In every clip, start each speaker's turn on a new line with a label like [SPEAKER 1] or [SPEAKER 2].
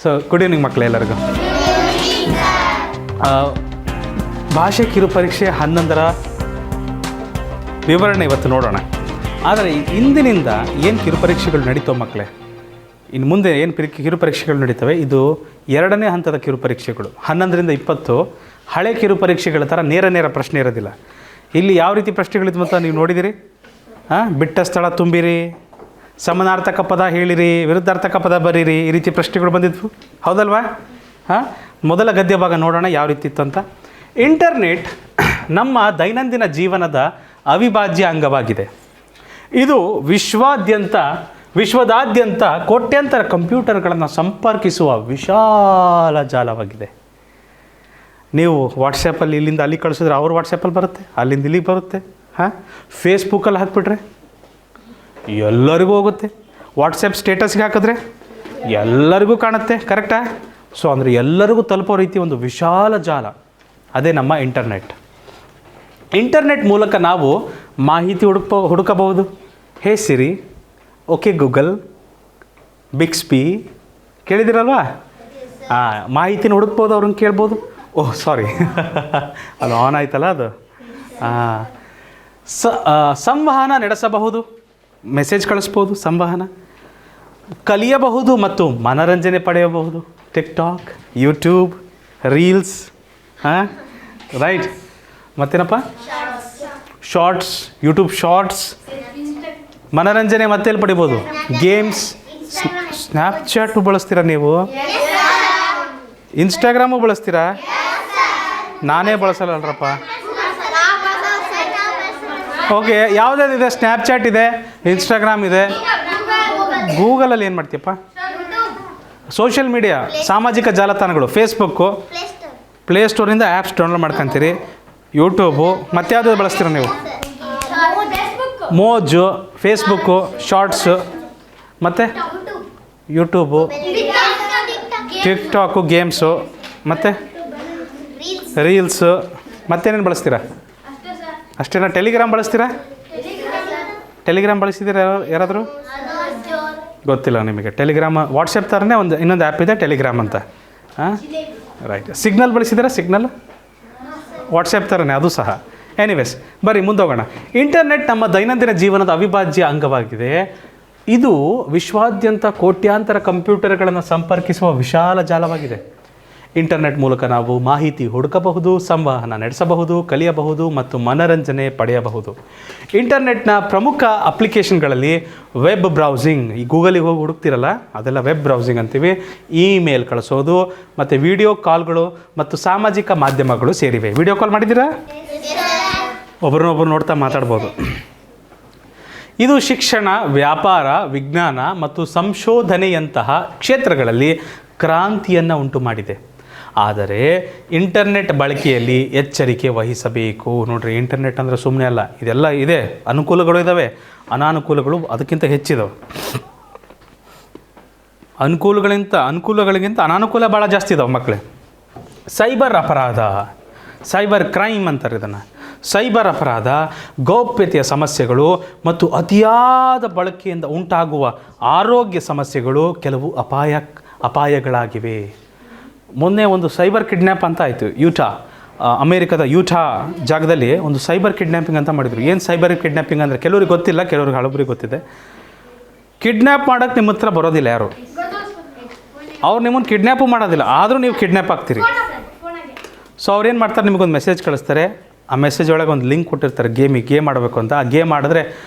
[SPEAKER 1] So good evening ಮಕ್ಕಳೇ ಎಲ್ಲರಿಗೂ. ಭಾಷೆ ಕಿರುಪರೀಕ್ಷೆ 11ರ ವಿವರಣೆ ಇವತ್ತು ನೋಡೋಣ. ಆದರೆ ಇಂದಿನಿಂದ ಏನು ಕಿರುಪರೀಕ್ಷೆಗಳು ನಡೀತವೆ ಮಕ್ಕಳೇ, ಇನ್ನು ಮುಂದೆ ಏನು ಕಿರುಪರೀಕ್ಷೆಗಳು ನಡೀತವೆ, ಇದು 2ನೇ ಹಂತದ ಕಿರುಪರೀಕ್ಷೆಗಳು. 11ರಿಂದ 20 ಹಳೆ ಕಿರುಪರೀಕ್ಷೆಗಳ ಥರ ನೇರ ಪ್ರಶ್ನೆ ಇರೋದಿಲ್ಲ. ಇಲ್ಲಿ ಯಾವ ರೀತಿ ಪ್ರಶ್ನೆಗಳಿದ್ವು ಅಂತ ನೀವು ನೋಡಿದಿರಿ. ಬಿಟ್ಟ ಸ್ಥಳ ತುಂಬಿರಿ, ಸಮಾನಾರ್ಥಕ ಪದ ಹೇಳಿರಿ, ವಿರುದ್ಧಾರ್ಥಕ ಪದ ಬರೀರಿ, ಈ ರೀತಿ ಪ್ರಶ್ನೆಗಳು ಬಂದಿದ್ವು, ಹೌದಲ್ವಾ? ಮೊದಲ ಗದ್ಯ ಭಾಗ ನೋಡೋಣ ಯಾವ ರೀತಿ ಇತ್ತು ಅಂತ. ಇಂಟರ್ನೆಟ್ ನಮ್ಮ ದೈನಂದಿನ ಜೀವನದ ಅವಿಭಾಜ್ಯ ಅಂಗವಾಗಿದೆ. ಇದು ವಿಶ್ವದಾದ್ಯಂತ ಕೋಟ್ಯಾಂತರ ಕಂಪ್ಯೂಟರ್ಗಳನ್ನು ಸಂಪರ್ಕಿಸುವ ವಿಶಾಲ ಜಾಲವಾಗಿದೆ. ನೀವು ವಾಟ್ಸಪ್ಪಲ್ಲಿ ಇಲ್ಲಿಂದ ಅಲ್ಲಿ ಕಳಿಸಿದ್ರೆ ಅವ್ರ ವಾಟ್ಸಪ್ಪಲ್ಲಿ ಬರುತ್ತೆ, ಅಲ್ಲಿಂದ ಇಲ್ಲಿಗೆ ಬರುತ್ತೆ. ಫೇಸ್ಬುಕ್ಕಲ್ಲಿ ಹಾಕ್ಬಿಟ್ರೆ ಎಲ್ಲರಿಗೂ ಹೋಗುತ್ತೆ. ವಾಟ್ಸಪ್ ಸ್ಟೇಟಸ್ಗೆ ಹಾಕಿದ್ರೆ ಎಲ್ಲರಿಗೂ ಕಾಣುತ್ತೆ. ಕರೆಕ್ಟಾ? ಸೊ ಅಂದರೆ ಎಲ್ಲರಿಗೂ ತಲುಪೋ ರೀತಿ ಒಂದು ವಿಶಾಲ ಜಾಲ, ಅದೇ ನಮ್ಮ ಇಂಟರ್ನೆಟ್. ಇಂಟರ್ನೆಟ್ ಮೂಲಕ ನಾವು ಮಾಹಿತಿ ಹುಡುಕಬಹುದು. ಹೇ ಸಿರಿ, ಓಕೆ ಗೂಗಲ್, ಬಿಕ್ಸ್ಪಿ ಕೇಳಿದಿರಲ್ವಾ? ಮಾಹಿತಿನ ಹುಡುಕ್ಬೋದು, ಅವ್ರನ್ನ ಕೇಳ್ಬೋದು. ಓಹ್ ಸಾರಿ ಅದು ಆನ್ ಆಯ್ತಲ್ಲ ಅದು. ಸಂವಹನ ನಡೆಸಬಹುದು, ಮೆಸೇಜ್ ಕಳಿಸ್ಬೋದು, ಸಂವಹನ ಕಲಿಯಬಹುದು ಮತ್ತು ಮನೋರಂಜನೆ ಪಡೆಯಬಹುದು. TikTok, YouTube, reels, right. ಮತ್ತೇನಪ್ಪ? Shorts, YouTube shorts. ಮನೋರಂಜನೆ ಮತ್ತೆಲ್ಲಿ ಪಡಿಬೋದು? ಗೇಮ್ಸ್. ಸ್ನ್ಯಾಪ್ಚಾಟು ಬಳಸ್ತೀರಾ ನೀವು? ಇನ್ಸ್ಟಾಗ್ರಾಮು ಬಳಸ್ತೀರಾ? ನಾನೇ ಬಳಸಲ್ಲಲ್ರಪ್ಪ. ಓಕೆ, ಯಾವುದಾದಿದೆ? ಸ್ನ್ಯಾಪ್ಚಾಟ್ ಇದೆ, ಇನ್ಸ್ಟಾಗ್ರಾಮ್ ಇದೆ. ಗೂಗಲಲ್ಲಿ ಏನು ಮಾಡ್ತೀಯಪ್ಪ? ಸೋಷಿಯಲ್ ಮೀಡಿಯಾ, ಸಾಮಾಜಿಕ ಜಾಲತಾಣಗಳು, ಫೇಸ್ಬುಕ್ಕು, ಪ್ಲೇಸ್ಟೋರಿಂದ ಆ್ಯಪ್ಸ್ ಡೌನ್ಲೋಡ್ ಮಾಡ್ಕೊತೀರಿ. ಯೂಟ್ಯೂಬು, ಮತ್ತು ಯಾವ್ದು ಬಳಸ್ತೀರ ನೀವು? ಮೋಜು, ಫೇಸ್ಬುಕ್ಕು, ಶಾರ್ಟ್ಸು, ಮತ್ತು ಯೂಟ್ಯೂಬು, ಟಿಕ್ಟಾಕು, ಗೇಮ್ಸು, ಮತ್ತು ರೀಲ್ಸು. ಮತ್ತೇನೇನು ಬಳಸ್ತೀರಾ? ಅಷ್ಟೇನಾ? ಟೆಲಿಗ್ರಾಮ್ ಬಳಸ್ತೀರಾ? ಟೆಲಿಗ್ರಾಮ್ ಬಳಸಿದ್ದೀರಾ ಯಾರಾದರೂ? ಗೊತ್ತಿಲ್ಲ ನಿಮಗೆ. ಟೆಲಿಗ್ರಾಮ್ ವಾಟ್ಸಪ್ ಥರನೇ ಇನ್ನೊಂದು ಆ್ಯಪ್ ಇದೆ, ಟೆಲಿಗ್ರಾಮ್ ಅಂತ. ರೈಟ್. ಸಿಗ್ನಲ್ ಬಳಸಿದ್ದೀರಾ? ಸಿಗ್ನಲ್ ವಾಟ್ಸಪ್ ಥರನೇ, ಅದು ಸಹ. ಎನಿವೇಸ್, ಬರ್ರಿ ಮುಂದೋಗೋಣ. ಇಂಟರ್ನೆಟ್ ನಮ್ಮ ದೈನಂದಿನ ಜೀವನದ ಅವಿಭಾಜ್ಯ ಅಂಗವಾಗಿದೆ. ಇದು ವಿಶ್ವಾದ್ಯಂತ ಕೋಟ್ಯಾಂತರ ಕಂಪ್ಯೂಟರ್ಗಳನ್ನು ಸಂಪರ್ಕಿಸುವ ವಿಶಾಲ ಜಾಲವಾಗಿದೆ. ಇಂಟರ್ನೆಟ್ ಮೂಲಕ ನಾವು ಮಾಹಿತಿ ಹುಡುಕಬಹುದು, ಸಂವಹನ ನಡೆಸಬಹುದು, ಕಲಿಯಬಹುದು ಮತ್ತು ಮನೋರಂಜನೆ ಪಡೆಯಬಹುದು. ಇಂಟರ್ನೆಟ್ನ ಪ್ರಮುಖ ಅಪ್ಲಿಕೇಶನ್ಗಳಲ್ಲಿ ವೆಬ್ ಬ್ರೌಸಿಂಗ್, ಈ ಗೂಗಲಿಗೆ ಹೋಗಿ ಹುಡುಕ್ತಿರಲ್ಲ ಅದೆಲ್ಲ ವೆಬ್ ಬ್ರೌಸಿಂಗ್ ಅಂತೀವಿ. ಇಮೇಲ್ ಕಳಿಸೋದು ಮತ್ತು ವಿಡಿಯೋ ಕಾಲ್ಗಳು ಮತ್ತು ಸಾಮಾಜಿಕ ಮಾಧ್ಯಮಗಳು ಸೇರಿವೆ. ವಿಡಿಯೋ ಕಾಲ್ ಮಾಡಿದ್ದೀರಾ? ಒಬ್ಬರನ್ನೊಬ್ಬರು ನೋಡ್ತಾ ಮಾತಾಡ್ಬೋದು. ಇದು ಶಿಕ್ಷಣ, ವ್ಯಾಪಾರ, ವಿಜ್ಞಾನ ಮತ್ತು ಸಂಶೋಧನೆಯಂತಹ ಕ್ಷೇತ್ರಗಳಲ್ಲಿ ಕ್ರಾಂತಿಯನ್ನು ಉಂಟು ಮಾಡಿದೆ. ಆದರೆ ಇಂಟರ್ನೆಟ್ ಬಳಕೆಯಲ್ಲಿ ಎಚ್ಚರಿಕೆ ವಹಿಸಬೇಕು. ನೋಡಿರಿ, ಇಂಟರ್ನೆಟ್ ಅಂದರೆ ಸುಮ್ಮನೆ ಅಲ್ಲ, ಇದೆಲ್ಲ ಇದೆ. ಅನುಕೂಲಗಳು ಇದ್ದಾವೆ, ಅನಾನುಕೂಲಗಳು ಅದಕ್ಕಿಂತ ಹೆಚ್ಚಿದಾವೆ. ಅನುಕೂಲಗಳಿಗಿಂತ ಅನಾನುಕೂಲ ಭಾಳ ಜಾಸ್ತಿ ಇದಾವೆ ಮಕ್ಕಳೇ. ಸೈಬರ್ ಅಪರಾಧ, ಸೈಬರ್ ಕ್ರೈಮ್ ಅಂತಾರೆ ಇದನ್ನು. ಸೈಬರ್ ಅಪರಾಧ, ಗೌಪ್ಯತೆಯ ಸಮಸ್ಯೆಗಳು ಮತ್ತು ಅತಿಯಾದ ಬಳಕೆಯಿಂದ ಉಂಟಾಗುವ ಆರೋಗ್ಯ ಸಮಸ್ಯೆಗಳು ಕೆಲವು ಅಪಾಯಗಳಾಗಿವೆ. ಮೊನ್ನೆ ಒಂದು ಸೈಬರ್ ಕಿಡ್ನ್ಯಾಪ್ ಅಂತ ಆಯಿತು. ಅಮೇರಿಕದ ಯೂಟಾ ಜಾಗದಲ್ಲಿ ಒಂದು ಸೈಬರ್ ಕಿಡ್ನ್ಯಾಪಿಂಗ್ ಅಂತ ಮಾಡಿದರು. ಏನು ಸೈಬರ್ ಕಿಡ್ನ್ಯಾಪಿಂಗ್ ಅಂದರೆ ಕೆಲವ್ರಿಗೆ ಗೊತ್ತಿಲ್ಲ, ಕೆಲವ್ರಿಗೆ ಹಳಬ್ರಿಗೆ ಗೊತ್ತಿದೆ. ಕಿಡ್ನ್ಯಾಪ್ ಮಾಡೋಕ್ಕೆ ನಿಮ್ಮ ಹತ್ರ ಬರೋದಿಲ್ಲ ಯಾರು, ಅವ್ರು ನಿಮ್ಮನ್ನು ಕಿಡ್ನ್ಯಾಪು ಮಾಡೋದಿಲ್ಲ, ಆದರೂ ನೀವು ಕಿಡ್ನ್ಯಾಪ್ ಆಗ್ತೀರಿ. ಸೊ ಅವ್ರೇನು ಮಾಡ್ತಾರೆ, ನಿಮಗೊಂದು ಮೆಸೇಜ್ ಕಳಿಸ್ತಾರೆ. ಆ ಮೆಸೇಜ್ ಒಳಗೆ ಒಂದು ಲಿಂಕ್ ಕೊಟ್ಟಿರ್ತಾರೆ, ಗೇಮ್ ಆಡಬೇಕು ಅಂತ. ಆ ಗೇಮ್ ಆಡಿದ್ರೆ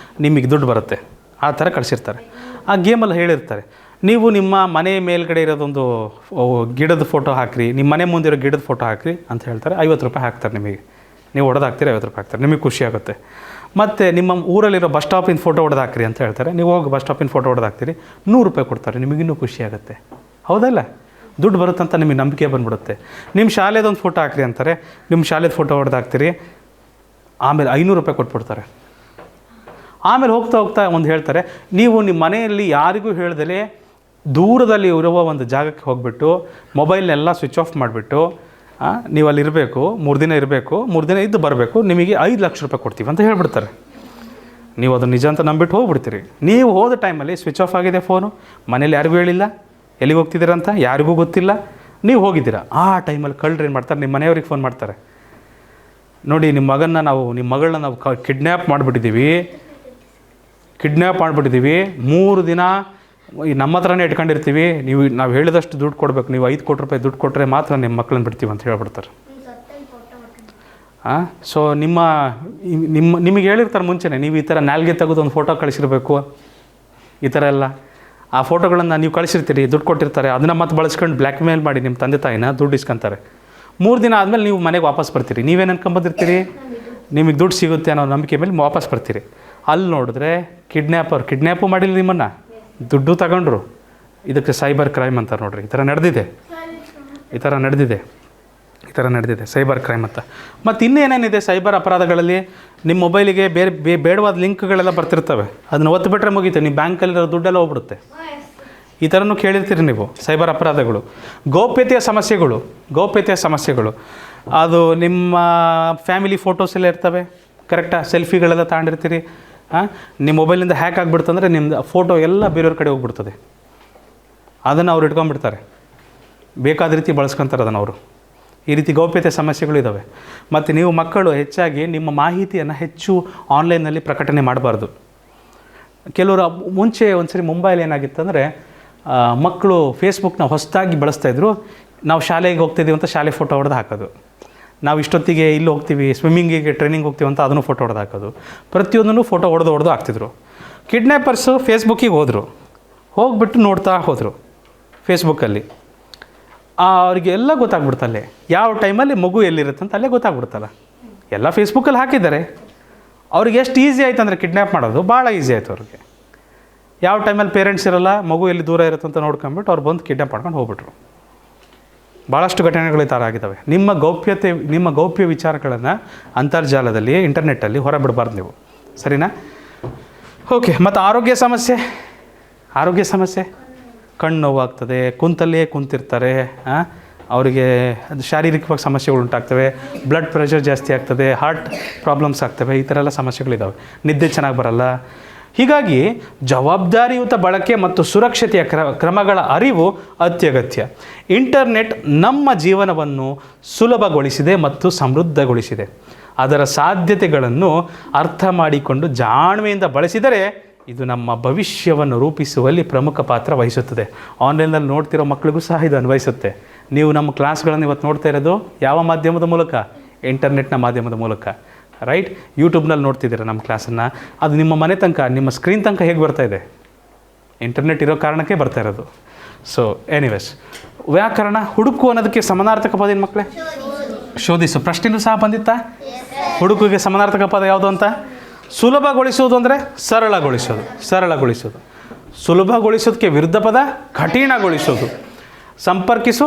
[SPEAKER 1] ನಿಮಗೆ ದುಡ್ಡು ಬರುತ್ತೆ, ಆ ಥರ ಕಳಿಸಿರ್ತಾರೆ. ಆ ಗೇಮಲ್ಲಿ ಹೇಳಿರ್ತಾರೆ, ನೀವು ನಿಮ್ಮ ಮನೆ ಮೇಲ್ಗಡೆ ಇರೋದೊಂದು ಗಿಡದ ಫೋಟೋ ಹಾಕಿರಿ, ನಿಮ್ಮ ಮನೆ ಮುಂದಿರೋ ಗಿಡದ ಫೋಟೋ ಹಾಕಿರಿ ಅಂತ ಹೇಳ್ತಾರೆ. 50 ರೂಪಾಯಿ ಹಾಕ್ತಾರೆ ನಿಮಗೆ. ನೀವು ಹೊಡೆದು ಹಾಕ್ತೀರಿ, 50 ರೂಪಾಯಿ ಹಾಕ್ತಾರೆ, ನಿಮಗೆ ಖುಷಿ ಆಗುತ್ತೆ. ಮತ್ತು ನಿಮ್ಮ ಊರಲ್ಲಿರೋ ಬಸ್ ಸ್ಟಾಪಿನ ಫೋಟೋ ಹೊಡೆದು ಹಾಕಿರಿ ಅಂತ ಹೇಳ್ತಾರೆ. ನೀವು ಹೋಗಿ ಬಸ್ ಸ್ಟಾಪಿನ ಫೋಟೋ ಹೊಡೆದು ಹಾಕ್ತೀರಿ, 100 ರೂಪಾಯಿ ಕೊಡ್ತಾರೆ, ನಿಮಗಿನ್ನೂ ಖುಷಿ ಆಗುತ್ತೆ. ಹೌದಲ್ಲ? ದುಡ್ಡು ಬರುತ್ತಂತ ನಿಮಗೆ ನಂಬಿಕೆ ಬಂದುಬಿಡುತ್ತೆ. ನಿಮ್ಮ ಶಾಲೆದೊಂದು ಫೋಟೋ ಹಾಕಿರಿ ಅಂತಾರೆ, ನಿಮ್ಮ ಶಾಲೆದ ಫೋಟೋ ಹೊಡೆದು ಹಾಕ್ತೀರಿ, ಆಮೇಲೆ 500 ರೂಪಾಯಿ ಕೊಟ್ಬಿಡ್ತಾರೆ. ಆಮೇಲೆ ಹೋಗ್ತಾ ಒಂದು ಹೇಳ್ತಾರೆ, ನೀವು ನಿಮ್ಮ ಮನೆಯಲ್ಲಿ ಯಾರಿಗೂ ಹೇಳ್ದಲೇ ದೂರದಲ್ಲಿ ಇರುವ ಒಂದು ಜಾಗಕ್ಕೆ ಹೋಗಿಬಿಟ್ಟು ಮೊಬೈಲ್ನೆಲ್ಲ ಸ್ವಿಚ್ ಆಫ್ ಮಾಡಿಬಿಟ್ಟು ನೀವು ಅಲ್ಲಿ ಇರಬೇಕು, 3 ದಿನ ಇರಬೇಕು, 3 ದಿನ ಇದ್ದು ಬರಬೇಕು, ನಿಮಗೆ 5 ಲಕ್ಷ ರೂಪಾಯಿ ಕೊಡ್ತೀವಿ ಅಂತ ಹೇಳ್ಬಿಡ್ತಾರೆ. ನೀವು ಅದು ನಿಜ ಅಂತ ನಂಬಿಟ್ಟು ಹೋಗ್ಬಿಡ್ತೀರಿ. ನೀವು ಹೋದ ಟೈಮಲ್ಲಿ ಸ್ವಿಚ್ ಆಫ್ ಆಗಿದೆ ಫೋನು, ಮನೇಲಿ ಯಾರಿಗೂ ಹೇಳಿಲ್ಲ, ಎಲ್ಲಿಗೆ ಹೋಗ್ತಿದ್ದೀರಾ ಅಂತ ಯಾರಿಗೂ ಗೊತ್ತಿಲ್ಲ, ನೀವು ಹೋಗಿದ್ದೀರಾ. ಆ ಟೈಮಲ್ಲಿ ಕಳ್ಳರು ಏನು ಮಾಡ್ತಾರೆ, ನಿಮ್ಮ ಮನೆಯವ್ರಿಗೆ ಫೋನ್ ಮಾಡ್ತಾರೆ, ನೋಡಿ ನಿಮ್ಮ ಮಗಳನ್ನ ನಾವು ಕಿಡ್ನ್ಯಾಪ್ ಮಾಡಿಬಿಟ್ಟಿದ್ದೀವಿ, 3 ದಿನ ನಮ್ಮ ಹತ್ರನೇ ಇಟ್ಕೊಂಡಿರ್ತೀವಿ, ನಾವು ಹೇಳಿದಷ್ಟು ದುಡ್ಡು ಕೊಡಬೇಕು, ನೀವು 5 ಕೋಟಿ ರೂಪಾಯಿ ದುಡ್ಡು ಕೊಟ್ಟರೆ ಮಾತ್ರ ನಿಮ್ಮ ಮಕ್ಕಳನ್ನ ಬಿಡ್ತೀವಿ ಅಂತ ಹೇಳ್ಬಿಡ್ತಾರೆ. ಸೊ ನಿಮಗೆ ಹೇಳಿರ್ತಾರೆ ಮುಂಚೆನೇ, ನೀವು ಈ ಥರ ನಾಲ್ಗೆ ತೆಗೆದು ಒಂದು ಫೋಟೋ ಕಳಿಸಿರ್ಬೇಕು, ಈ ಥರ ಎಲ್ಲ ಆ ಫೋಟೋಗಳನ್ನು ನೀವು ಕಳಿಸಿರ್ತೀರಿ, ದುಡ್ಡು ಕೊಟ್ಟಿರ್ತಾರೆ, ಅದನ್ನು ಮತ್ತೆ ಬಳಸ್ಕೊಂಡು ಬ್ಲ್ಯಾಕ್ ಮೇಲ್ ಮಾಡಿ ನಿಮ್ಮ ತಂದೆ ತಾಯಿನ ದುಡ್ಡು ಇಸ್ಕೊಂತಾರೆ. 3 ದಿನ ಆದಮೇಲೆ ನೀವು ಮನೆಗೆ ವಾಪಸ್ ಬರ್ತೀರಿ. ನೀವೇನು ಅನ್ಕೊಂಬಂದಿರ್ತೀರಿ, ನಿಮಗೆ ದುಡ್ಡು ಸಿಗುತ್ತೆ ಅನ್ನೋ ನಂಬಿಕೆ ಮೇಲೆ ವಾಪಸ್ ಬರ್ತೀರಿ. ಅಲ್ಲಿ ನೋಡಿದ್ರೆ ಕಿಡ್ನ್ಯಾಪು ಮಾಡಿಲ್ಲ, ನಿಮ್ಮನ್ನು ದುಡ್ಡು ತಗೊಂಡ್ರು. ಇದಕ್ಕೆ ಸೈಬರ್ ಕ್ರೈಮ್ ಅಂತಾರೆ ನೋಡ್ರಿ. ಈ ಥರ ನಡೆದಿದೆ ಸೈಬರ್ ಕ್ರೈಮ್ ಅಂತ. ಮತ್ತು ಇನ್ನೇನೇನಿದೆ ಸೈಬರ್ ಅಪರಾಧಗಳಲ್ಲಿ, ನಿಮ್ಮ ಮೊಬೈಲಿಗೆ ಬೇಡವಾದ ಲಿಂಕ್ಗಳೆಲ್ಲ ಬರ್ತಿರ್ತವೆ, ಅದನ್ನು ಒತ್ತುಬಿಟ್ರೆ ಮುಗೀತು, ನಿಮ್ಮ ಬ್ಯಾಂಕಲ್ಲಿರೋ ದುಡ್ಡೆಲ್ಲ ಹೋಗ್ಬಿಡುತ್ತೆ. ಈ ಥರನೂ ಕೇಳಿರ್ತೀರಿ ನೀವು. ಸೈಬರ್ ಅಪರಾಧಗಳು, ಗೌಪ್ಯತೆಯ ಸಮಸ್ಯೆಗಳು, ಅದು ನಿಮ್ಮ ಫ್ಯಾಮಿಲಿ ಫೋಟೋಸ್ ಎಲ್ಲ ಇರ್ತವೆ, ಕರೆಕ್ಟಾಗಿ ಸೆಲ್ಫಿಗಳೆಲ್ಲ ತಗೊಂಡಿರ್ತೀರಿ. ನಿಮ್ಮ ಮೊಬೈಲಿಂದ ಹ್ಯಾಕ್ ಆಗಿಬಿಡ್ತಂದ್ರೆ ನಿಮ್ಮದು ಫೋಟೋ ಎಲ್ಲ ಬೇರೆಯವ್ರ ಕಡೆ ಹೋಗ್ಬಿಡ್ತದೆ. ಅದನ್ನು ಅವ್ರು ಇಟ್ಕೊಂಡ್ಬಿಡ್ತಾರೆ, ಬೇಕಾದ ರೀತಿ ಬಳಸ್ಕೊತಾರೆ ಅದನ್ನು ಅವರು. ಈ ರೀತಿ ಗೌಪ್ಯತೆ ಸಮಸ್ಯೆಗಳು ಇದ್ದಾವೆ. ಮತ್ತು ನೀವು ಮಕ್ಕಳು ಹೆಚ್ಚಾಗಿ ನಿಮ್ಮ ಮಾಹಿತಿಯನ್ನು ಹೆಚ್ಚು ಆನ್ಲೈನಲ್ಲಿ ಪ್ರಕಟಣೆ ಮಾಡಬಾರ್ದು. ಕೆಲವರು ಮುಂಚೆ ಒಂದ್ಸರಿ ಮುಂಬೈಲಿ ಏನಾಗಿತ್ತಂದರೆ, ಮಕ್ಕಳು ಫೇಸ್ಬುಕ್ನ ಹೊಸದಾಗಿ ಬಳಸ್ತಾಯಿದ್ರು. ನಾವು ಶಾಲೆಗೆ ಹೋಗ್ತಿದ್ದೀವಿ ಅಂತ ಶಾಲೆ ಫೋಟೋ ಹೊಡೆದು ಹಾಕೋದು, ನಾವು ಇಷ್ಟೊತ್ತಿಗೆ ಇಲ್ಲಿ ಹೋಗ್ತೀವಿ ಸ್ವಿಮ್ಮಿಂಗಿಗೆ ಟ್ರೈನಿಂಗ್ ಹೋಗ್ತೀವಿ ಅಂತ ಅದನ್ನು ಫೋಟೋ ಹೊಡೆದು ಹಾಕೋದು, ಪ್ರತಿಯೊಂದನ್ನು ಫೋಟೋ ಹೊಡೆದು ಹಾಕ್ತಿದ್ರು. ಕಿಡ್ನ್ಯಾಪರ್ಸು ಫೇಸ್ಬುಕ್ಕಿಗೆ ಹೋಗ್ಬಿಟ್ಟು ನೋಡ್ತಾ ಹೋದರು ಫೇಸ್ಬುಕ್ಕಲ್ಲಿ. ಅವರಿಗೆಲ್ಲ ಗೊತ್ತಾಗ್ಬಿಡ್ತಲ್ಲೇ ಯಾವ ಟೈಮಲ್ಲಿ ಮಗು ಎಲ್ಲಿರುತ್ತೆ ಅಂತ ಅಲ್ಲೇ ಗೊತ್ತಾಗ್ಬಿಡ್ತಲ್ಲ. ಎಲ್ಲ ಫೇಸ್ಬುಕ್ಕಲ್ಲಿ ಹಾಕಿದ್ದಾರೆ. ಅವ್ರಿಗೆ ಎಷ್ಟು ಈಸಿ ಆಯ್ತು ಅಂದರೆ ಕಿಡ್ನ್ಯಾಪ್ ಮಾಡೋದು ಭಾಳ ಈಸಿ ಆಯಿತು ಅವ್ರಿಗೆ. ಯಾವ ಟೈಮಲ್ಲಿ ಪೇರೆಂಟ್ಸ್ ಇರೋಲ್ಲ, ಮಗು ಎಲ್ಲಿ ದೂರ ಇರುತ್ತೆ ಅಂತ ನೋಡ್ಕೊಂಬಿಟ್ಟು ಅವ್ರು ಬಂದು ಕಿಡ್ನ್ಯಾಪ್ ಮಾಡ್ಕೊಂಡು ಹೋಗ್ಬಿಟ್ರು. ಭಾಳಷ್ಟು ಘಟನೆಗಳು ಈ ಥರ ಆಗಿದ್ದಾವೆ. ನಿಮ್ಮ ಗೌಪ್ಯ ವಿಚಾರಗಳನ್ನು ಅಂತರ್ಜಾಲದಲ್ಲಿ ಇಂಟರ್ನೆಟ್ಟಲ್ಲಿ ಹೊರಬಿಡಬಾರ್ದು ನೀವು, ಸರಿನಾ? ಓಕೆ. ಮತ್ತು ಆರೋಗ್ಯ ಸಮಸ್ಯೆ, ಕಣ್ಣು ನೋವಾಗ್ತದೆ, ಕುಂತಿರ್ತಾರೆ, ಅವರಿಗೆ ಅದು ಶಾರೀರಿಕವಾಗಿ ಸಮಸ್ಯೆಗಳು ಉಂಟಾಗ್ತವೆ, ಬ್ಲಡ್ ಪ್ರೆಷರ್ ಜಾಸ್ತಿ ಆಗ್ತದೆ, ಹಾರ್ಟ್ ಪ್ರಾಬ್ಲಮ್ಸ್ ಆಗ್ತವೆ, ಈ ಥರ ಎಲ್ಲ ಸಮಸ್ಯೆಗಳಿದ್ದಾವೆ. ನಿದ್ದೆ ಚೆನ್ನಾಗಿ ಬರಲ್ಲ. ಹೀಗಾಗಿ ಜವಾಬ್ದಾರಿಯುತ ಬಳಕೆ ಮತ್ತು ಸುರಕ್ಷತೆಯ ಕ್ರಮಗಳ ಅರಿವು ಅತ್ಯಗತ್ಯ. ಇಂಟರ್ನೆಟ್ ನಮ್ಮ ಜೀವನವನ್ನು ಸುಲಭಗೊಳಿಸಿದೆ ಮತ್ತು ಸಮೃದ್ಧಗೊಳಿಸಿದೆ. ಅದರ ಸಾಧ್ಯತೆಗಳನ್ನು ಅರ್ಥ ಮಾಡಿಕೊಂಡು ಜಾಣ್ಮೆಯಿಂದ ಬಳಸಿದರೆ ಇದು ನಮ್ಮ ಭವಿಷ್ಯವನ್ನು ರೂಪಿಸುವಲ್ಲಿ ಪ್ರಮುಖ ಪಾತ್ರ ವಹಿಸುತ್ತದೆ. ಆನ್ಲೈನಲ್ಲಿ ನೋಡ್ತಿರೋ ಮಕ್ಕಳಿಗೂ ಸಹ ಇದು ಅನ್ವಯಿಸುತ್ತೆ. ನೀವು ನಮ್ಮ ಕ್ಲಾಸ್ಗಳನ್ನು ಇವತ್ತು ನೋಡ್ತಾ ಇರೋದು ಯಾವ ಮಾಧ್ಯಮದ ಮೂಲಕ? ಇಂಟರ್ನೆಟ್ನ ಮಾಧ್ಯಮದ ಮೂಲಕ, ರೈಟ್? ಯೂಟ್ಯೂಬ್ನಲ್ಲಿ ನೋಡ್ತಿದ್ದೀರ ನಮ್ಮ ಕ್ಲಾಸನ್ನು. ಅದು ನಿಮ್ಮ ಮನೆ ತನಕ, ನಿಮ್ಮ ಸ್ಕ್ರೀನ್ ತನಕ ಹೇಗೆ ಬರ್ತಾ ಇದೆ? ಇಂಟರ್ನೆಟ್ ಇರೋ ಕಾರಣಕ್ಕೆ ಬರ್ತಾ ಇರೋದು. ಸೊ ಎನಿವೇಸ್, ವ್ಯಾಕರಣ ಹುಡುಕು ಅನ್ನೋದಕ್ಕೆ ಸಮಾನಾರ್ಥಕ ಪದ ಏನು ಮಕ್ಕಳೇ? ಶೋಧಿಸು. ಪ್ರಶ್ನೆಯೂ ಸಹ ಬಂದಿತ್ತಾ? ಹುಡುಕಿಗೆ ಸಮಾನಾರ್ಥಕ ಪದ ಯಾವುದು ಅಂತ? ಸುಲಭಗೊಳಿಸೋದು ಅಂದರೆ ಸರಳಗೊಳಿಸೋದು. ಸುಲಭಗೊಳಿಸೋದಕ್ಕೆ ವಿರುದ್ಧ ಪದ ಕಠಿಣಗೊಳಿಸೋದು. ಸಂಪರ್ಕಿಸು,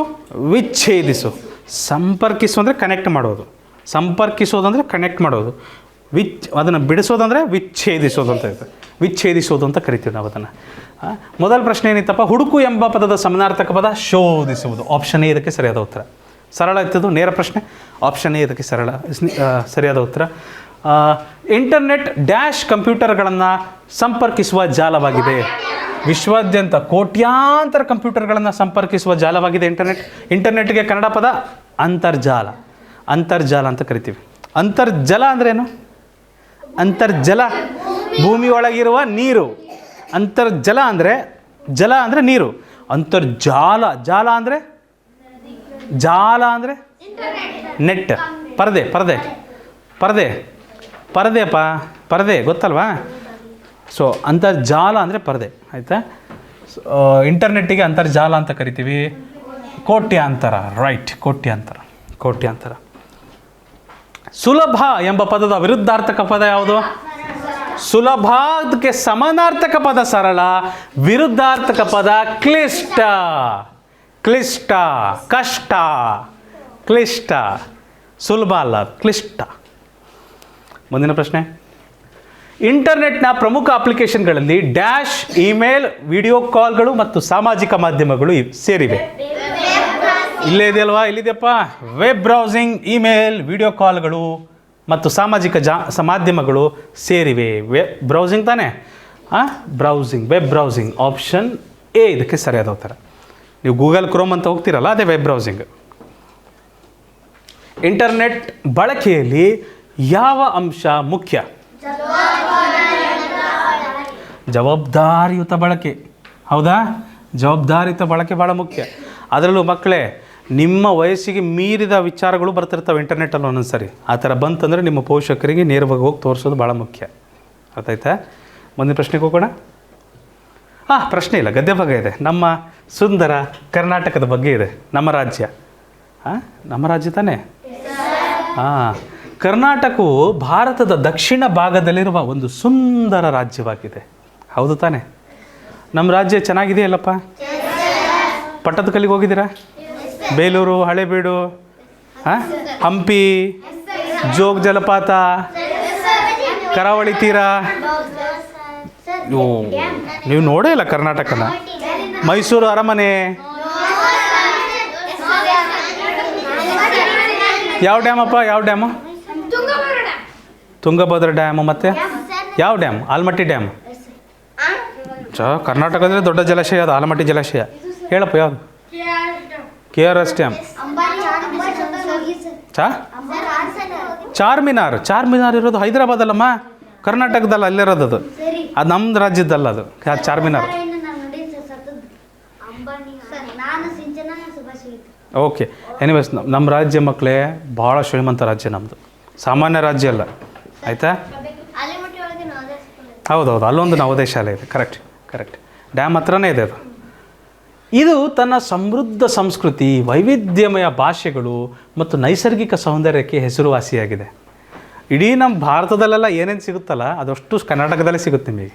[SPEAKER 1] ವಿಚ್ಛೇದಿಸು. ಸಂಪರ್ಕಿಸು ಅಂದರೆ ಕನೆಕ್ಟ್ ಮಾಡೋದು, ಸಂಪರ್ಕಿಸೋದು ಅಂದರೆ ಕನೆಕ್ಟ್ ಮಾಡೋದು, ಅದನ್ನು ಬಿಡಿಸೋದಂದರೆ ವಿಚ್ಛೇದಿಸೋದು ಅಂತ ಇರುತ್ತೆ. ವಿಚ್ಛೇದಿಸೋದು ಅಂತ ಕರಿತೀವಿ ನಾವು ಅದನ್ನು. ಮೊದಲ ಪ್ರಶ್ನೆ ಏನಿತ್ತಪ್ಪ? ಹುಡುಕು ಎಂಬ ಪದದ ಸಮಾನಾರ್ಥಕ ಪದ ಶೋಧಿಸುವುದು. ಆಪ್ಷನ್ ಎ ಇದಕ್ಕೆ ಸರಿಯಾದ ಉತ್ತರ. ಸರಳ ಇತ್ತದು, ನೇರ ಪ್ರಶ್ನೆ. ಆಪ್ಷನ್ ಎ ಇದಕ್ಕೆ ಸರಿಯಾದ ಉತ್ತರ. ಇಂಟರ್ನೆಟ್ ಡ್ಯಾಶ್ ಕಂಪ್ಯೂಟರ್ಗಳನ್ನು ಸಂಪರ್ಕಿಸುವ ಜಾಲವಾಗಿದೆ. ವಿಶ್ವಾದ್ಯಂತ ಕೋಟ್ಯಾಂತರ ಕಂಪ್ಯೂಟರ್ಗಳನ್ನು ಸಂಪರ್ಕಿಸುವ ಜಾಲವಾಗಿದೆ ಇಂಟರ್ನೆಟ್ಗೆ ಕನ್ನಡ ಪದ ಅಂತರ್ಜಾಲ ಅಂತ ಕರಿತೀವಿ. ಅಂತರ್ಜಲ ಅಂದ್ರೇನು? ಅಂತರ್ಜಲ, ಭೂಮಿಯೊಳಗಿರುವ ನೀರು. ಅಂತರ್ಜಲ ಅಂದರೆ ನೀರು. ಅಂತರ್ಜಾಲ, ಜಾಲ ಅಂದರೆ ನೆಟ್, ಪರದೆ ಗೊತ್ತಲ್ವಾ? ಸೊ ಅಂತರ್ಜಾಲ ಅಂದರೆ ಪರದೆ, ಆಯಿತಾ? ಇಂಟರ್ನೆಟ್ಟಿಗೆ ಅಂತರ್ಜಾಲ ಅಂತ ಕರಿತೀವಿ. ಕೋಟ್ಯಾಂತರ, ರೈಟ್, ಕೋಟ್ಯಾಂತರ. ಸುಲಭ ಎಂಬ ಪದದ ವಿರುದ್ಧಾರ್ಥಕ ಪದ ಯಾವುದು? ಸುಲಭಕ್ಕೆ ಸಮಾನಾರ್ಥಕ ಪದ ಸರಳ, ವಿರುದ್ಧಾರ್ಥಕ ಪದ ಕ್ಲಿಷ್ಟ, ಕಷ್ಟ, ಕ್ಲಿಷ್ಟ. ಸುಲಭ ಅಲ್ಲ, ಕ್ಲಿಷ್ಟ. ಮುಂದಿನ ಪ್ರಶ್ನೆ. ಇಂಟರ್ನೆಟ್ನ ಪ್ರಮುಖ ಅಪ್ಲಿಕೇಶನ್ಗಳಲ್ಲಿ ಡ್ಯಾಶ್ ಇಮೇಲ್, ವಿಡಿಯೋ ಕಾಲ್ಗಳು ಮತ್ತು ಸಾಮಾಜಿಕ ಮಾಧ್ಯಮಗಳು ಸೇರಿವೆ. ಇಲ್ಲೇ ಇದೆಯಲ್ವಾ? ಇಲ್ಲಿದೆಯಪ್ಪ. ವೆಬ್ ಬ್ರೌಸಿಂಗ್, ಇಮೇಲ್, ವಿಡಿಯೋ ಕಾಲ್ಗಳು ಮತ್ತು ಸಾಮಾಜಿಕ ಮಾಧ್ಯಮಗಳು ಸೇರಿವೆ. ವೆಬ್ ಬ್ರೌಸಿಂಗ್ ತಾನೇ? Web browsing. ಆಪ್ಷನ್ ಎ ಇದಕ್ಕೆ ಸರಿಯಾದ ಉತ್ತರ. ನೀವು ಗೂಗಲ್ ಕ್ರೋಮ್ ಅಂತ ಹೋಗ್ತೀರಲ್ಲ, ಅದೇ ವೆಬ್ ಬ್ರೌಸಿಂಗ್. ಇಂಟರ್ನೆಟ್ ಬಳಕೆಯಲ್ಲಿ ಯಾವ ಅಂಶ ಮುಖ್ಯ? ಜವಾಬ್ದಾರಿಯುತ ಬಳಕೆ. ಹೌದಾ? ಜವಾಬ್ದಾರಿಯುತ ಬಳಕೆ ಭಾಳ ಮುಖ್ಯ. ಅದರಲ್ಲೂ ಮಕ್ಕಳೇ, ನಿಮ್ಮ ವಯಸ್ಸಿಗೆ ಮೀರಿದ ವಿಚಾರಗಳು ಬರ್ತಿರ್ತವೆ ಇಂಟರ್ನೆಟ್ಟಲ್ಲಿ ಒಂದೊಂದು ಸರಿ. ಆ ಥರ ಬಂತಂದರೆ ನಿಮ್ಮ ಪೋಷಕರಿಗೆ ನೇರವಾಗಿ ಹೋಗಿ ತೋರಿಸೋದು ಭಾಳ ಮುಖ್ಯ. ಅರ್ಥ ಆಯ್ತಾ? ಮುಂದಿನ ಪ್ರಶ್ನೆಗೆ ಹೋಗೋಣ. ಪ್ರಶ್ನೆ ಇಲ್ಲ, ಗದ್ಯ ಭಾಗ ಇದೆ. ನಮ್ಮ ಸುಂದರ ಕರ್ನಾಟಕದ ಬಗ್ಗೆ ಇದೆ. ನಮ್ಮ ರಾಜ್ಯ ನಮ್ಮ ರಾಜ್ಯ ತಾನೇ? ಕರ್ನಾಟಕವು ಭಾರತದ ದಕ್ಷಿಣ ಭಾಗದಲ್ಲಿರುವ ಒಂದು ಸುಂದರ ರಾಜ್ಯವಾಗಿದೆ. ಹೌದು ತಾನೇ? ನಮ್ಮ ರಾಜ್ಯ ಚೆನ್ನಾಗಿದೆಯಲ್ಲಪ್ಪ? ಪಟ್ಟದಕಲ್ಲಿಗೆ ಹೋಗಿದ್ದೀರಾ? ಬೇಲೂರು, ಹಳೇಬೀಡು, ಹಂಪಿ, ಜೋಗ ಜಲಪಾತ, ಕರಾವಳಿ ತೀರ, ನೀವು ನೋಡೇ ಇಲ್ಲ ಕರ್ನಾಟಕನ? ಮೈಸೂರು ಅರಮನೆ, ಯಾವ ಡ್ಯಾಮಪ್ಪ? ಯಾವ ಡ್ಯಾಮು? ತುಂಗಭದ್ರಾ ಡ್ಯಾಮು. ಮತ್ತು ಯಾವ ಡ್ಯಾಮ್? ಆಲಮಟ್ಟಿ ಡ್ಯಾಮ್. ಕರ್ನಾಟಕದಲ್ಲಿ ದೊಡ್ಡ ಜಲಾಶಯ ಅದು ಆಲಮಟ್ಟಿ ಜಲಾಶಯ. ಹೇಳಪ್ಪ ಯಾವುದು? KRS dam. ಚಾರ್ಮಿನಾರ್. ಚಾರ್ಮಿನಾರ್ ಇರೋದು ಹೈದರಾಬಾದಲ್ಲಮ್ಮ, ಕರ್ನಾಟಕದಲ್ಲ, ಅಲ್ಲಿರೋದು ಅದು. ಅದು ನಮ್ಮ ರಾಜ್ಯದ್ದಲ್ಲ ಅದು ಚಾರ್ಮಿನಾರ್. ಓಕೆ, ಎನಿವೇಸ್ ನಮ್ಮ ರಾಜ್ಯ ಮಕ್ಕಳೇ ಭಾಳ ಶ್ರೀಮಂತ ರಾಜ್ಯ ನಮ್ಮದು, ಸಾಮಾನ್ಯ ರಾಜ್ಯ ಅಲ್ಲ. ಆಯಿತಾ? ಹೌದೌದು, ಅಲ್ಲೊಂದು ನವೋದಯ ಶಾಲೆ ಇದೆ. ಕರೆಕ್ಟ್. ಡ್ಯಾಮ್ ಹತ್ರನೇ ಇದೆ ಅದು. ಇದು ತನ್ನ ಸಮೃದ್ಧ ಸಂಸ್ಕೃತಿ, ವೈವಿಧ್ಯಮಯ ಭಾಷೆಗಳು ಮತ್ತು ನೈಸರ್ಗಿಕ ಸೌಂದರ್ಯಕ್ಕೆ ಹೆಸರುವಾಸಿಯಾಗಿದೆ. ಇಡೀ ನಮ್ಮ ಭಾರತದಲ್ಲೆಲ್ಲ ಏನೇನು ಸಿಗುತ್ತಲ್ಲ ಅದಷ್ಟು ಕರ್ನಾಟಕದಲ್ಲೇ ಸಿಗುತ್ತೆ ನಿಮಗೆ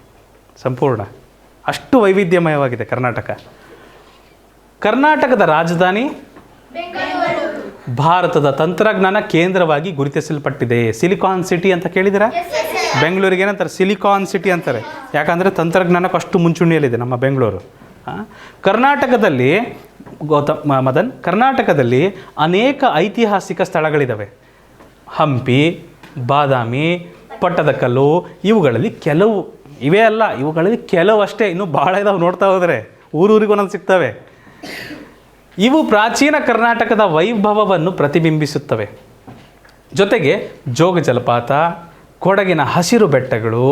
[SPEAKER 1] ಸಂಪೂರ್ಣ. ಅಷ್ಟು ವೈವಿಧ್ಯಮಯವಾಗಿದೆ ಕರ್ನಾಟಕ. ಕರ್ನಾಟಕದ ರಾಜಧಾನಿ ಭಾರತದ ತಂತ್ರಜ್ಞಾನ ಕೇಂದ್ರವಾಗಿ ಗುರುತಿಸಲ್ಪಟ್ಟಿದೆ. ಸಿಲಿಕಾನ್ ಸಿಟಿ ಅಂತ ಕೇಳಿದ್ದೀರಾ? ಬೆಂಗಳೂರಿಗೆ ಏನಂತಾರೆ? ಸಿಲಿಕಾನ್ ಸಿಟಿ ಅಂತಾರೆ. ಯಾಕಂದರೆ ತಂತ್ರಜ್ಞಾನಕ್ಕೆ ಅಷ್ಟು ಮುಂಚೂಣಿಯಲ್ಲಿದೆ ನಮ್ಮ ಬೆಂಗಳೂರು. ಕರ್ನಾಟಕದಲ್ಲಿ ಕರ್ನಾಟಕದಲ್ಲಿ ಅನೇಕ ಐತಿಹಾಸಿಕ ಸ್ಥಳಗಳಿದ್ದಾವೆ. ಹಂಪಿ, ಬಾದಾಮಿ, ಪಟ್ಟದಕಲ್ಲು, ಇವುಗಳಲ್ಲಿ ಕೆಲವು, ಇವೇ ಅಲ್ಲ, ಇವುಗಳಲ್ಲಿ ಕೆಲವು ಅಷ್ಟೇ, ಇನ್ನೂ ಭಾಳ ಇದಾವೆ. ನೋಡ್ತಾ ಹೋದರೆ ಊರೂರಿಗೆ ಒಂದೊಂದು ಸಿಗ್ತವೆ. ಇವು ಪ್ರಾಚೀನ ಕರ್ನಾಟಕದ ವೈಭವವನ್ನು ಪ್ರತಿಬಿಂಬಿಸುತ್ತವೆ. ಜೊತೆಗೆ ಜೋಗ ಜಲಪಾತ, ಕೊಡಗಿನ ಹಸಿರು ಬೆಟ್ಟಗಳು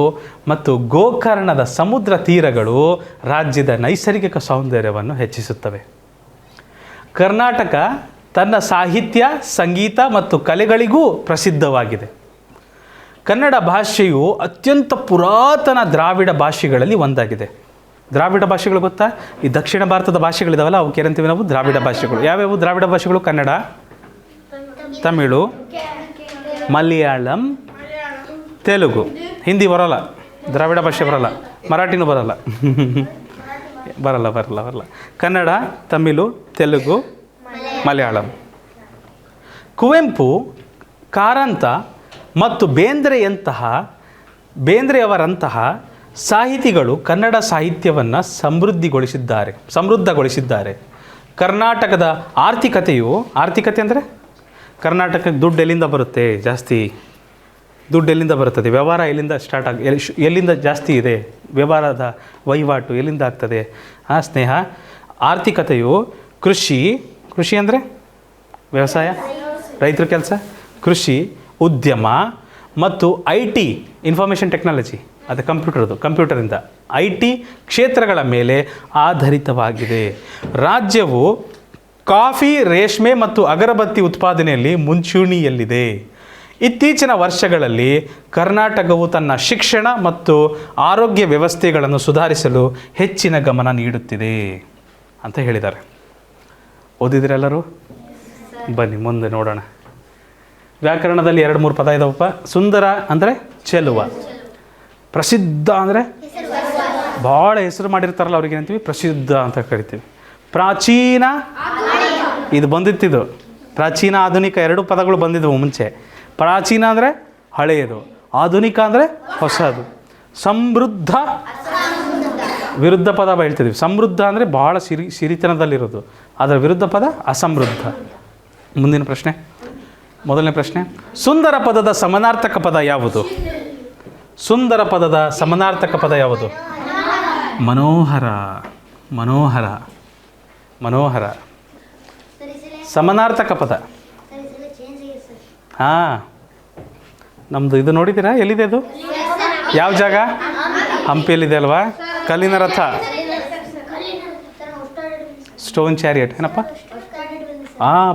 [SPEAKER 1] ಮತ್ತು ಗೋಕರ್ಣದ ಸಮುದ್ರ ತೀರಗಳು ರಾಜ್ಯದ ನೈಸರ್ಗಿಕ ಸೌಂದರ್ಯವನ್ನು ಹೆಚ್ಚಿಸುತ್ತವೆ. ಕರ್ನಾಟಕ ತನ್ನ ಸಾಹಿತ್ಯ, ಸಂಗೀತ ಮತ್ತು ಕಲೆಗಳಿಗೂ ಪ್ರಸಿದ್ಧವಾಗಿದೆ. ಕನ್ನಡ ಭಾಷೆಯು ಅತ್ಯಂತ ಪುರಾತನ ದ್ರಾವಿಡ ಭಾಷೆಗಳಲ್ಲಿ ಒಂದಾಗಿದೆ. ದ್ರಾವಿಡ ಭಾಷೆಗಳು ಗೊತ್ತಾ? ಈ ದಕ್ಷಿಣ ಭಾರತದ ಭಾಷೆಗಳಿದಾವಲ್ಲ, ಅವಕ್ಕೆ ಏನಂತೀವಿ ನಾವು? ದ್ರಾವಿಡ ಭಾಷೆಗಳು. ಯಾವ್ಯಾವು ದ್ರಾವಿಡ ಭಾಷೆಗಳು? ಕನ್ನಡ, ತಮಿಳು, ಮಲಯಾಳಂ, ತೆಲುಗು. ಹಿಂದಿ ಬರೋಲ್ಲ, ದ್ರಾವಿಡ ಭಾಷೆ ಬರೋಲ್ಲ, ಮರಾಠಿನೂ ಬರೋಲ್ಲ. ಬರಲ್ಲ. ಕನ್ನಡ, ತಮಿಳು, ತೆಲುಗು, ಮಲಯಾಳಂ. ಕುವೆಂಪು, ಕಾರಂತ ಮತ್ತು ಬೇಂದ್ರೆಯವರಂತಹ ಸಾಹಿತಿಗಳು ಕನ್ನಡ ಸಾಹಿತ್ಯವನ್ನು ಸಮೃದ್ಧಗೊಳಿಸಿದ್ದಾರೆ. ಕರ್ನಾಟಕದ ಆರ್ಥಿಕತೆ ಅಂದರೆ ಕರ್ನಾಟಕಕ್ಕೆ ದುಡ್ಡು ಎಲ್ಲಿಂದ ಬರುತ್ತೆ? ಜಾಸ್ತಿ ದುಡ್ಡು ಎಲ್ಲಿಂದ ಬರುತ್ತದೆ? ವ್ಯವಹಾರ ಎಲ್ಲಿಂದ ಎಲ್ಲಿಂದ ಜಾಸ್ತಿ ಇದೆ? ವ್ಯವಹಾರದ ವಹಿವಾಟು ಎಲ್ಲಿಂದ ಆಗ್ತದೆ? ಸ್ನೇಹ. ಆರ್ಥಿಕತೆಯು ಕೃಷಿ ಅಂದರೆ ವ್ಯವಸಾಯ, ರೈತರ ಕೆಲಸ, ಕೃಷಿ, ಉದ್ಯಮ ಮತ್ತು IT, ಇನ್ಫಾರ್ಮೇಷನ್ ಟೆಕ್ನಾಲಜಿ, ಅದು ಕಂಪ್ಯೂಟರಿಂದ IT ಕ್ಷೇತ್ರಗಳ ಮೇಲೆ ಆಧಾರಿತವಾಗಿದೆ. ರಾಜ್ಯವು ಕಾಫಿ, ರೇಷ್ಮೆ ಮತ್ತು ಅಗರಬತ್ತಿ ಉತ್ಪಾದನೆಯಲ್ಲಿ ಮುಂಚೂಣಿಯಲ್ಲಿದೆ. ಇತ್ತೀಚಿನ ವರ್ಷಗಳಲ್ಲಿ ಕರ್ನಾಟಕವು ತನ್ನ ಶಿಕ್ಷಣ ಮತ್ತು ಆರೋಗ್ಯ ವ್ಯವಸ್ಥೆಗಳನ್ನು ಸುಧಾರಿಸಲು ಹೆಚ್ಚಿನ ಗಮನ ನೀಡುತ್ತಿದೆ ಅಂತ ಹೇಳಿದ್ದಾರೆ. ಓದಿದ್ರೆಲ್ಲರೂ? ಬನ್ನಿ ಮುಂದೆ ನೋಡೋಣ. ವ್ಯಾಕರಣದಲ್ಲಿ 2-3 ಪದ ಇದಾವಪ್ಪ. ಸುಂದರ ಅಂದರೆ ಚೆಲುವ, ಪ್ರಸಿದ್ಧ ಅಂದರೆ ಭಾಳ ಹೆಸರು ಮಾಡಿರ್ತಾರಲ್ಲ ಅವ್ರಿಗೆ ಏನಂತೀವಿ? ಪ್ರಸಿದ್ಧ ಅಂತ ಕರಿತೀವಿ. ಪ್ರಾಚೀನ, ಇದು ಬಂದಿತ್ತಿದ್ದು. ಪ್ರಾಚೀನ, ಆಧುನಿಕ 2 ಪದಗಳು ಬಂದಿದ್ದವು ಮುಂಚೆ. ಪ್ರಾಚೀನ ಅಂದರೆ ಹಳೆಯದು, ಆಧುನಿಕ ಅಂದರೆ ಹೊಸದು. ಸಮೃದ್ಧ, ವಿರುದ್ಧ ಪದ ಹೇಳ್ತಿದ್ವಿ. ಸಮೃದ್ಧ ಅಂದರೆ ಭಾಳ ಸಿರಿತನದಲ್ಲಿರೋದು, ಅದರ ವಿರುದ್ಧ ಪದ ಅಸಮೃದ್ಧ. ಮುಂದಿನ ಪ್ರಶ್ನೆ, ಮೊದಲನೇ ಪ್ರಶ್ನೆ. ಸುಂದರ ಪದದ ಸಮಾನಾರ್ಥಕ ಪದ ಯಾವುದು? ಸುಂದರ ಪದದ ಸಮಾನಾರ್ಥಕ ಪದ ಯಾವುದು? ಮನೋಹರ. ಮನೋಹರ. ಸಮನಾರ್ಥಕ ಪದ. ಹಾಂ, ನಮ್ಮದು ಇದು ನೋಡಿದ್ದೀರಾ? ಎಲ್ಲಿದೆ ಅದು? ಯಾವ ಜಾಗ? ಹಂಪಿಯಲ್ಲಿದೆ ಅಲ್ವಾ? ಕಲ್ಲಿನ ರಥ, ಸ್ಟೋನ್ ಚಾರಿಯಟ್. ಏನಪ್ಪ?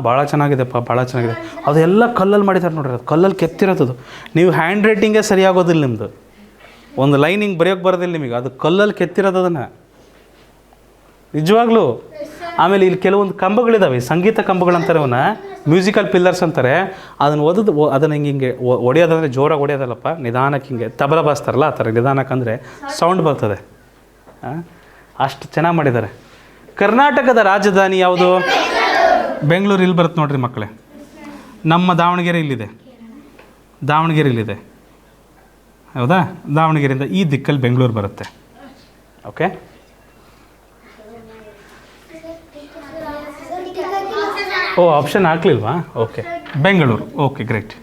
[SPEAKER 1] ಭಾಳ ಚೆನ್ನಾಗಿದೆಪ್ಪ, ಭಾಳ ಚೆನ್ನಾಗಿದೆ. ಅದೆಲ್ಲ ಕಲ್ಲಲ್ಲಿ ಮಾಡಿದ್ದಾರೆ ನೋಡ್ರಿ. ಅದು ಕಲ್ಲಲ್ಲಿ ಕೆತ್ತಿರೋದು. ನೀವು ಹ್ಯಾಂಡ್ ರೈಟಿಂಗೇ ಸರಿಯಾಗೋದಿಲ್ಲ ನಿಮ್ಮದು. ಒಂದು ಲೈನ್ ಹಿಂಗೆ ಬರೆಯೋಕ್ಕೆ ಬರೋದಿಲ್ಲ ನಿಮಗೆ. ಅದು ಕಲ್ಲಲ್ಲಿ ಕೆತ್ತಿರೋದು ಅದನ್ನು, ನಿಜವಾಗ್ಲೂ. ಆಮೇಲೆ ಇಲ್ಲಿ ಕೆಲವೊಂದು ಕಂಬಗಳಿದ್ದಾವೆ, ಸಂಗೀತ ಕಂಬಗಳಂತಾರೆ ಅವನ್ನ, ಮ್ಯೂಸಿಕಲ್ ಪಿಲ್ಲರ್ಸ್ ಅಂತಾರೆ. ಅದನ್ನು ಅದನ್ನು ಹಿಂಗೆ ಹೊಡೆಯೋದಂದರೆ ಜೋರಾಗಿ ಹೊಡೆಯೋದಲ್ಲಪ್ಪ, ನಿಧಾನಕ್ಕೆ ಹಿಂಗೆ ತಬಲ ಬಾರಿಸ್ತಾರಲ್ಲ ಆ ಥರ ನಿಧಾನಕ್ಕೆ ಅಂದರೆ ಸೌಂಡ್ ಬರ್ತದೆ. ಅಷ್ಟು ಚೆನ್ನಾಗಿ ಮಾಡಿದ್ದಾರೆ. ಕರ್ನಾಟಕದ ರಾಜಧಾನಿ ಯಾವುದು? ಬೆಂಗಳೂರು. ಇಲ್ಲಿ ಬರುತ್ತೆ ನೋಡ್ರಿ ಮಕ್ಕಳೇ. ನಮ್ಮ ದಾವಣಗೆರೆ ಇಲ್ಲಿದೆ, ಹೌದಾ? ದಾವಣಗೆರೆಯಿಂದ ಈ ದಿಕ್ಕಲ್ಲಿ ಬೆಂಗಳೂರು ಬರುತ್ತೆ. ಓಕೆ, ಆಪ್ಷನ್ ಹಾಕ್ಲಿಲ್ವಾ? ಓಕೆ, ಬೆಂಗಳೂರು. Okay, great.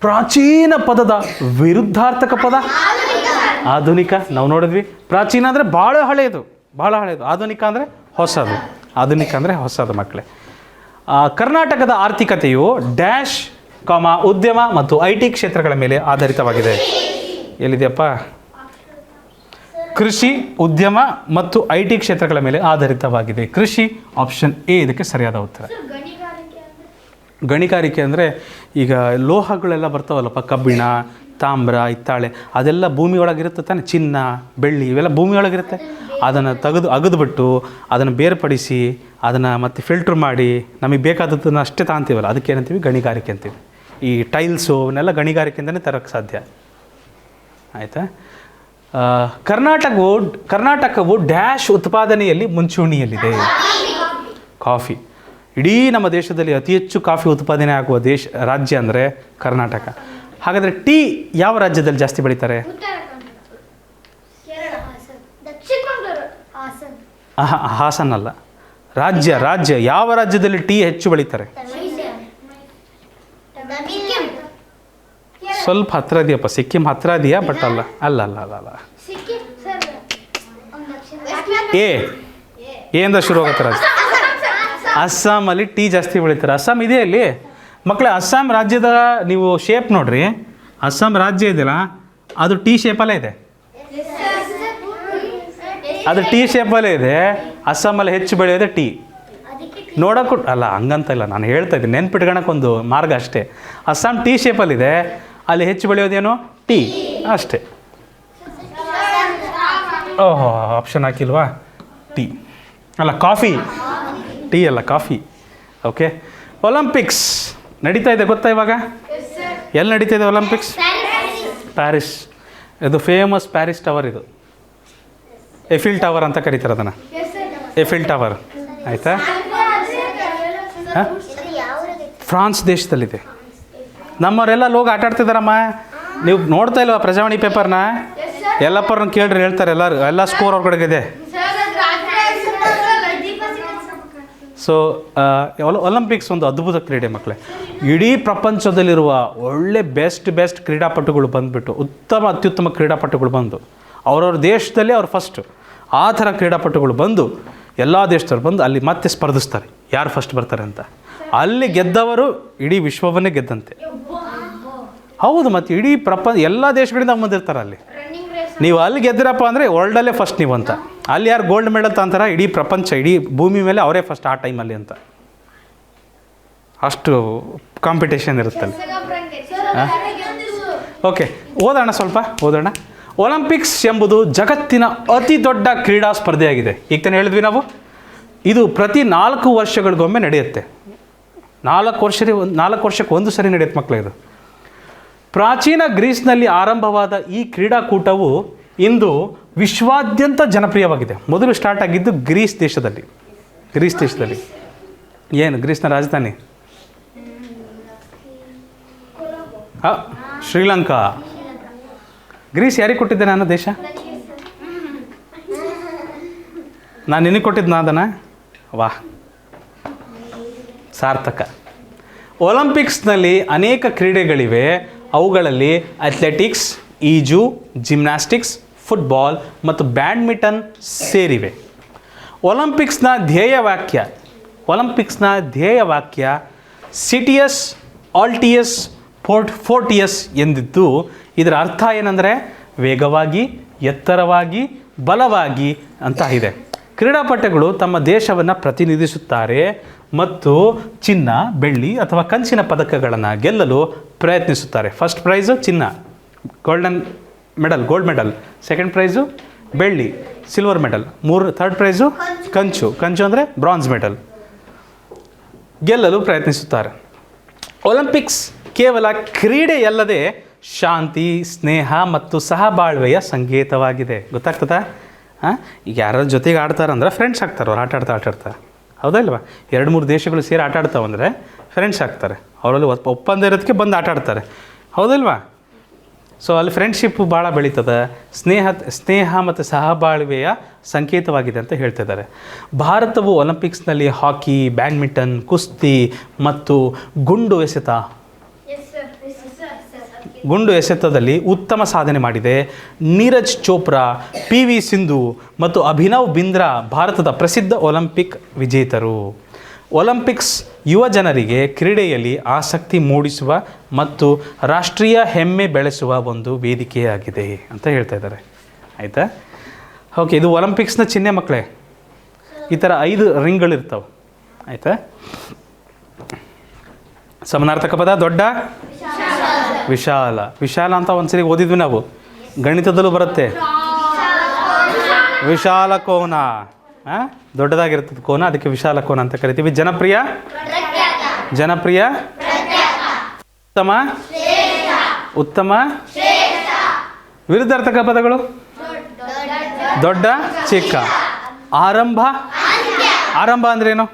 [SPEAKER 1] ಪ್ರಾಚೀನ ಪದದ ವಿರುದ್ಧಾರ್ಥಕ ಪದ ಆಧುನಿಕ. ನಾವು ನೋಡಿದ್ವಿ, ಪ್ರಾಚೀನ ಅಂದರೆ ಭಾಳ ಹಳೆಯದು, ಆಧುನಿಕ ಅಂದರೆ ಹೊಸದು. ಮಕ್ಕಳೇ, ಕರ್ನಾಟಕದ ಆರ್ಥಿಕತೆಯು ಡ್ಯಾಶ್ ಉದ್ಯಮ ಮತ್ತು IT ಕ್ಷೇತ್ರಗಳ ಮೇಲೆ ಆಧಾರಿತವಾಗಿದೆ. ಎಲ್ಲಿದೆಯಪ್ಪ? ಕೃಷಿ, ಉದ್ಯಮ ಮತ್ತು IT ಕ್ಷೇತ್ರಗಳ ಮೇಲೆ ಆಧಾರಿತವಾಗಿದೆ. ಕೃಷಿ, ಆಪ್ಷನ್ ಎ ಇದಕ್ಕೆ ಸರಿಯಾದ ಉತ್ತರ. ಗಣಿಗಾರಿಕೆ ಅಂದರೆ ಈಗ ಲೋಹಗಳೆಲ್ಲ ಬರ್ತಾವಲ್ಲಪ್ಪ, ಕಬ್ಬಿಣ, ತಾಮ್ರ, ಹಿತ್ತಾಳೆ, ಅದೆಲ್ಲ ಭೂಮಿ ಒಳಗಿರುತ್ತೆ ತಾನೆ. ಚಿನ್ನ, ಬೆಳ್ಳಿ ಇವೆಲ್ಲ ಭೂಮಿ ಒಳಗಿರುತ್ತೆ. ಅದನ್ನು ಅಗದುಬಿಟ್ಟು ಅದನ್ನು ಬೇರ್ಪಡಿಸಿ ಅದನ್ನು ಮತ್ತೆ ಫಿಲ್ಟ್ರ್ ಮಾಡಿ ನಮಗೆ ಬೇಕಾದದ್ದನ್ನು ಅಷ್ಟೇ ತಾಂತೀವಲ್ಲ, ಅದಕ್ಕೆ ಏನಂತೀವಿ? ಗಣಿಗಾರಿಕೆ ಅಂತೀವಿ. ಈ ಟೈಲ್ಸು ಅವನ್ನೆಲ್ಲ ಗಣಿಗಾರಿಕೆಯಿಂದಲೇ ತರೋಕ್ಕೆ ಸಾಧ್ಯ. ಆಯಿತಾ? ಕರ್ನಾಟಕವು ಡ್ಯಾಶ್ ಉತ್ಪಾದನೆಯಲ್ಲಿ ಮುಂಚೂಣಿಯಲ್ಲಿದೆ. ಕಾಫಿ. ಇಡೀ ನಮ್ಮ ದೇಶದಲ್ಲಿ ಅತಿ ಹೆಚ್ಚು ಕಾಫಿ ಉತ್ಪಾದನೆ ಆಗುವ ರಾಜ್ಯ ಅಂದರೆ ಕರ್ನಾಟಕ. ಹಾಗಾದರೆ ಟೀ ಯಾವ ರಾಜ್ಯದಲ್ಲಿ ಜಾಸ್ತಿ ಬೆಳೀತಾರೆ? ಹಾಸನ್ ಅಲ್ಲ, ರಾಜ್ಯ. ಯಾವ ರಾಜ್ಯದಲ್ಲಿ ಟೀ ಹೆಚ್ಚು ಬೆಳೀತಾರೆ? ಸ್ವಲ್ಪ ಹತ್ರ ಇದೆಯಪ್ಪ, ಸಿಕ್ಕಿಂ ಹತ್ರ ಇದೆಯಾ? ಬಟ್ ಅಲ್ಲ. ಎ ಇಂದ ಶುರು ಆಗುತ್ತೆ ರಾಜ್ಯ. ಅಸ್ಸಾಮಲ್ಲಿ ಟೀ ಜಾಸ್ತಿ ಬೆಳೀತಾರೆ. ಅಸ್ಸಾಂ ಇದೆ ಅಲ್ಲಿ ಮಕ್ಕಳೇ. ಅಸ್ಸಾಂ ರಾಜ್ಯದ ನೀವು ಶೇಪ್ ನೋಡ್ರಿ. ಅಸ್ಸಾಂ ರಾಜ್ಯ ಇದೆಯಲ್ಲ, ಅದು ಟೀ ಶೇಪಲ್ಲೇ ಇದೆ. ಅದು ಟೀ ಶೇಪಲ್ಲೇ ಇದೆ. ಅಸ್ಸಾಮಲ್ಲಿ ಹೆಚ್ಚು ಬೆಳೆಯೋದೆ ಟೀ. ನೋಡೋಕ್ಕೂ ಅಲ್ಲ, ಹಂಗಂತ ಇಲ್ಲ, ನಾನು ಹೇಳ್ತಾ ಇದ್ದೀನಿ, ನೆನ್ಪಿಟ್ಕೊಳಕ್ಕೊಂದು ಮಾರ್ಗ ಅಷ್ಟೇ. ಅಸ್ಸಾಂ ಟೀ ಶೇಪಲ್ಲಿದೆ, ಅಲ್ಲಿ ಹೆಚ್ಚು ಬೆಳೆಯೋದೇನೋ ಟೀ ಅಷ್ಟೇ. ಓಹೋ, ಆಪ್ಷನ್ ಹಾಕಿಲ್ವಾ? ಟೀ ಅಲ್ಲ, ಕಾಫಿ. ಟೀ ಅಲ್ಲ, ಕಾಫಿ. ಓಕೆ, ಒಲಿಂಪಿಕ್ಸ್ ನಡೀತಾ ಇದೆ ಗೊತ್ತಾ ಇವಾಗ? ಎಲ್ಲಿ ನಡೀತಾ ಇದೆ ಒಲಿಂಪಿಕ್ಸ್? ಪ್ಯಾರಿಸ್. ಇದು ಫೇಮಸ್ ಪ್ಯಾರಿಸ್ ಟವರ್. ಇದು ಎಫಿಲ್ ಟವರ್ ಅಂತ ಕರೀತಾರೆ ಅದನ್ನು, ಎಫಿಲ್ ಟವರ್. ಆಯಿತಾ? ಫ್ರಾನ್ಸ್ ದೇಶದಲ್ಲಿದೆ. ನಮ್ಮವರೆಲ್ಲ ಲೋಗ ಆಟಾಡ್ತಿದ್ದಾರಮ್ಮ. ನೀವು ನೋಡ್ತಾ ಇಲ್ವಾ ಪ್ರಜಾವಾಣಿ ಪೇಪರ್ನ? ಎಲ್ಲಪ್ಪರನ್ನ ಕೇಳ್ರಿ, ಹೇಳ್ತಾರೆ ಎಲ್ಲ ಸ್ಕೋರ್ ಅವ್ರ ಕಡೆಗಿದೆ. ಸೊ ಒಲಿಂಪಿಕ್ಸ್ ಒಂದು ಅದ್ಭುತ ಕ್ರೀಡೆ ಮಕ್ಕಳೇ. ಇಡೀ ಪ್ರಪಂಚದಲ್ಲಿರುವ ಒಳ್ಳೆ ಬೆಸ್ಟ್ ಕ್ರೀಡಾಪಟುಗಳು ಬಂದುಬಿಟ್ಟು, ಅತ್ಯುತ್ತಮ ಕ್ರೀಡಾಪಟುಗಳು ಬಂದು ಅವ್ರವ್ರ ದೇಶದಲ್ಲಿ ಅವ್ರು ಫಸ್ಟು, ಆ ಥರ ಕ್ರೀಡಾಪಟುಗಳು ಬಂದು ಎಲ್ಲ ದೇಶದವ್ರು ಬಂದು ಅಲ್ಲಿ ಮತ್ತೆ ಸ್ಪರ್ಧಿಸ್ತಾರೆ, ಯಾರು ಫಸ್ಟ್ ಬರ್ತಾರೆ ಅಂತ. ಅಲ್ಲಿ ಗೆದ್ದವರು ಇಡೀ ವಿಶ್ವವನ್ನೇ ಗೆದ್ದಂತೆ. ಹೌದು, ಮತ್ತು ಇಡೀ ಎಲ್ಲ ದೇಶಗಳಿಂದ ಬಂದಿರ್ತಾರೆ ಅಲ್ಲಿ. ನೀವು ಅಲ್ಲಿ ಗೆದ್ದಿರಪ್ಪ ಅಂದರೆ ವರ್ಲ್ಡಲ್ಲೇ ಫಸ್ಟ್ ನೀವು ಅಂತ. ಅಲ್ಲಿ ಯಾರು ಗೋಲ್ಡ್ ಮೆಡಲ್ ತಂತಾರ, ಇಡೀ ಪ್ರಪಂಚ, ಇಡೀ ಭೂಮಿ ಮೇಲೆ ಅವರೇ ಫಸ್ಟ್ ಆ ಟೈಮಲ್ಲಿ ಅಂತ. ಅಷ್ಟು ಕಾಂಪಿಟೇಷನ್ ಇರುತ್ತಲ್ಲಿ. ಓಕೆ, ಓದೋಣ. ಒಲಿಂಪಿಕ್ಸ್ ಎಂಬುದು ಜಗತ್ತಿನ ಅತಿ ದೊಡ್ಡ ಕ್ರೀಡಾ ಸ್ಪರ್ಧೆಯಾಗಿದೆ. ಈಗ ತಾನೇ ಹೇಳಿದ್ವಿ ನಾವು, ಇದು ಪ್ರತಿ 4 ವರ್ಷಗಳಿಗೊಮ್ಮೆ ನಡೆಯುತ್ತೆ. 4 ವರ್ಷಕ್ಕೆ ಒಂದು ಸರಿ ನಡೆಯುತ್ತೆ ಮಕ್ಕಳು. ಇದು ಪ್ರಾಚೀನ ಗ್ರೀಸ್ನಲ್ಲಿ ಆರಂಭವಾದ ಈ ಕ್ರೀಡಾಕೂಟವು ಇಂದು ವಿಶ್ವಾದ್ಯಂತ ಜನಪ್ರಿಯವಾಗಿದೆ. ಮೊದಲು ಸ್ಟಾರ್ಟ್ ಆಗಿದ್ದು ಗ್ರೀಸ್ ದೇಶದಲ್ಲಿ. ಏನು ಗ್ರೀಸ್ನ ರಾಜಧಾನಿ? ಶ್ರೀಲಂಕಾ. ಗ್ರೀಸ್ ಯಾರಿಗೆ ಕೊಟ್ಟಿದ್ದೆ ನಾನು ದೇಶ? ನಾನು ನಿನಗೆ ಕೊಟ್ಟಿದ್ದು ಅದನ್ನು. ವಾಹ್, ಸಾರ್ಥಕ. ಒಲಿಂಪಿಕ್ಸ್ನಲ್ಲಿ ಅನೇಕ ಕ್ರೀಡೆಗಳಿವೆ. ಅವುಗಳಲ್ಲಿ ಅಥ್ಲೆಟಿಕ್ಸ್, ಈಜು, ಜಿಮ್ನಾಸ್ಟಿಕ್ಸ್, ಫುಟ್ಬಾಲ್ ಮತ್ತು ಬ್ಯಾಡ್ಮಿಂಟನ್ ಸೇರಿವೆ. ಒಲಿಂಪಿಕ್ಸ್ನ ಧ್ಯೇಯವಾಕ್ಯ ಸಿಟಿಯಸ್ ಆಲ್ಟಿಯಸ್ ಫೋರ್ಟಿಯಸ್ ಎಂದಿದ್ದು ಇದರ ಅರ್ಥ ಏನಂದರೆ ವೇಗವಾಗಿ, ಎತ್ತರವಾಗಿ, ಬಲವಾಗಿ ಅಂತ ಇದೆ. ಕ್ರೀಡಾಪಟುಗಳು ತಮ್ಮ ದೇಶವನ್ನು ಪ್ರತಿನಿಧಿಸುತ್ತಾರೆ ಮತ್ತು ಚಿನ್ನ, ಬೆಳ್ಳಿ ಅಥವಾ ಕಂಚಿನ ಪದಕಗಳನ್ನು ಗೆಲ್ಲಲು ಪ್ರಯತ್ನಿಸುತ್ತಾರೆ. ಫಸ್ಟ್ ಪ್ರೈಸು ಚಿನ್ನ, ಗೋಲ್ಡ್ ಮೆಡಲ್. ಸೆಕೆಂಡ್ ಪ್ರೈಸು ಬೆಳ್ಳಿ, ಸಿಲ್ವರ್ ಮೆಡಲ್. ಥರ್ಡ್ ಪ್ರೈಸು ಕಂಚು ಅಂದರೆ ಬ್ರಾನ್ಸ್ ಮೆಡಲ್ ಗೆಲ್ಲಲು ಪ್ರಯತ್ನಿಸುತ್ತಾರೆ. ಒಲಿಂಪಿಕ್ಸ್ ಕೇವಲ ಕ್ರೀಡೆಯಲ್ಲದೆ ಶಾಂತಿ, ಸ್ನೇಹ ಮತ್ತು ಸಹಬಾಳ್ವೆಯ ಸಂಕೇತವಾಗಿದೆ. ಗೊತ್ತಾಗ್ತದಾ? ಈಗ ಯಾರ ಜೊತೆಗೆ ಆಡ್ತಾರಂದ್ರೆ ಫ್ರೆಂಡ್ಸ್ ಆಗ್ತಾರೆ. ಅವ್ರು ಆಟಾಡ್ತಾ ಹೌದಾ ಇಲ್ವಾ? 2-3 ದೇಶಗಳು ಸೇರಿ ಆಟಾಡ್ತಾವಂದರೆ ಫ್ರೆಂಡ್ಸ್ ಆಗ್ತಾರೆ. ಅವರಲ್ಲಿ ಒಪ್ಪಂದ ಇರೋದಕ್ಕೆ ಬಂದು ಆಟಾಡ್ತಾರೆ. ಹೌದಲ್ವಾ? ಸೊ ಅಲ್ಲಿ ಫ್ರೆಂಡ್ಶಿಪ್ಪು ಭಾಳ ಬೆಳೀತದೆ. ಸ್ನೇಹ ಮತ್ತು ಸಹಬಾಳ್ವೆಯ ಸಂಕೇತವಾಗಿದೆ ಅಂತ ಹೇಳ್ತಿದ್ದಾರೆ. ಭಾರತವು ಒಲಿಂಪಿಕ್ಸ್ನಲ್ಲಿ ಹಾಕಿ, ಬ್ಯಾಡ್ಮಿಂಟನ್, ಕುಸ್ತಿ ಮತ್ತು ಗುಂಡು ಎಸೆತದಲ್ಲಿ ಉತ್ತಮ ಸಾಧನೆ ಮಾಡಿದೆ. ನೀರಜ್ ಚೋಪ್ರಾ, PV ಸಿಂಧು ಮತ್ತು ಅಭಿನವ್ ಬಿಂದ್ರಾ ಭಾರತದ ಪ್ರಸಿದ್ಧ ಒಲಿಂಪಿಕ್ ವಿಜೇತರು. ಒಲಿಂಪಿಕ್ಸ್ ಯುವ ಜನರಿಗೆ ಕ್ರೀಡೆಯಲ್ಲಿ ಆಸಕ್ತಿ ಮೂಡಿಸುವ ಮತ್ತು ರಾಷ್ಟ್ರೀಯ ಹೆಮ್ಮೆ ಬೆಳೆಸುವ ಒಂದು ವೇದಿಕೆಯಾಗಿದೆ ಅಂತ ಹೇಳ್ತಾ ಇದ್ದಾರೆ. ಆಯಿತಾ? ಓಕೆ, ಇದು ಒಲಿಂಪಿಕ್ಸ್ನ ಚಿಹ್ನೆ ಮಕ್ಕಳೇ. ಈ ಥರ 5 ರಿಂಗ್ಗಳಿರ್ತಾವೆ. ಆಯಿತಾ? ಸಮಾನಾರ್ಥಕ ಪದ ದೊಡ್ಡ, ವಿಶಾಲ ಅಂತ ಒಂದ್ಸರಿ ಓದಿದ್ವಿ ನಾವು, ಗಣಿತದಲ್ಲೂ ಬರುತ್ತೆ. ವಿಶಾಲ ಕೋನ, ದೊಡ್ಡದಾಗಿರ್ತದೆ ಕೋನ, ಅದಕ್ಕೆ ವಿಶಾಲ ಕೋನ ಅಂತ ಕರಿತೀವಿ. ಜನಪ್ರಿಯ, ಉತ್ತಮ. ವಿರುದ್ಧಾರ್ಥಕ ಪದಗಳು ದೊಡ್ಡ, ಚಿಕ್ಕ. ಆರಂಭ ಅಂದ್ರೇನು?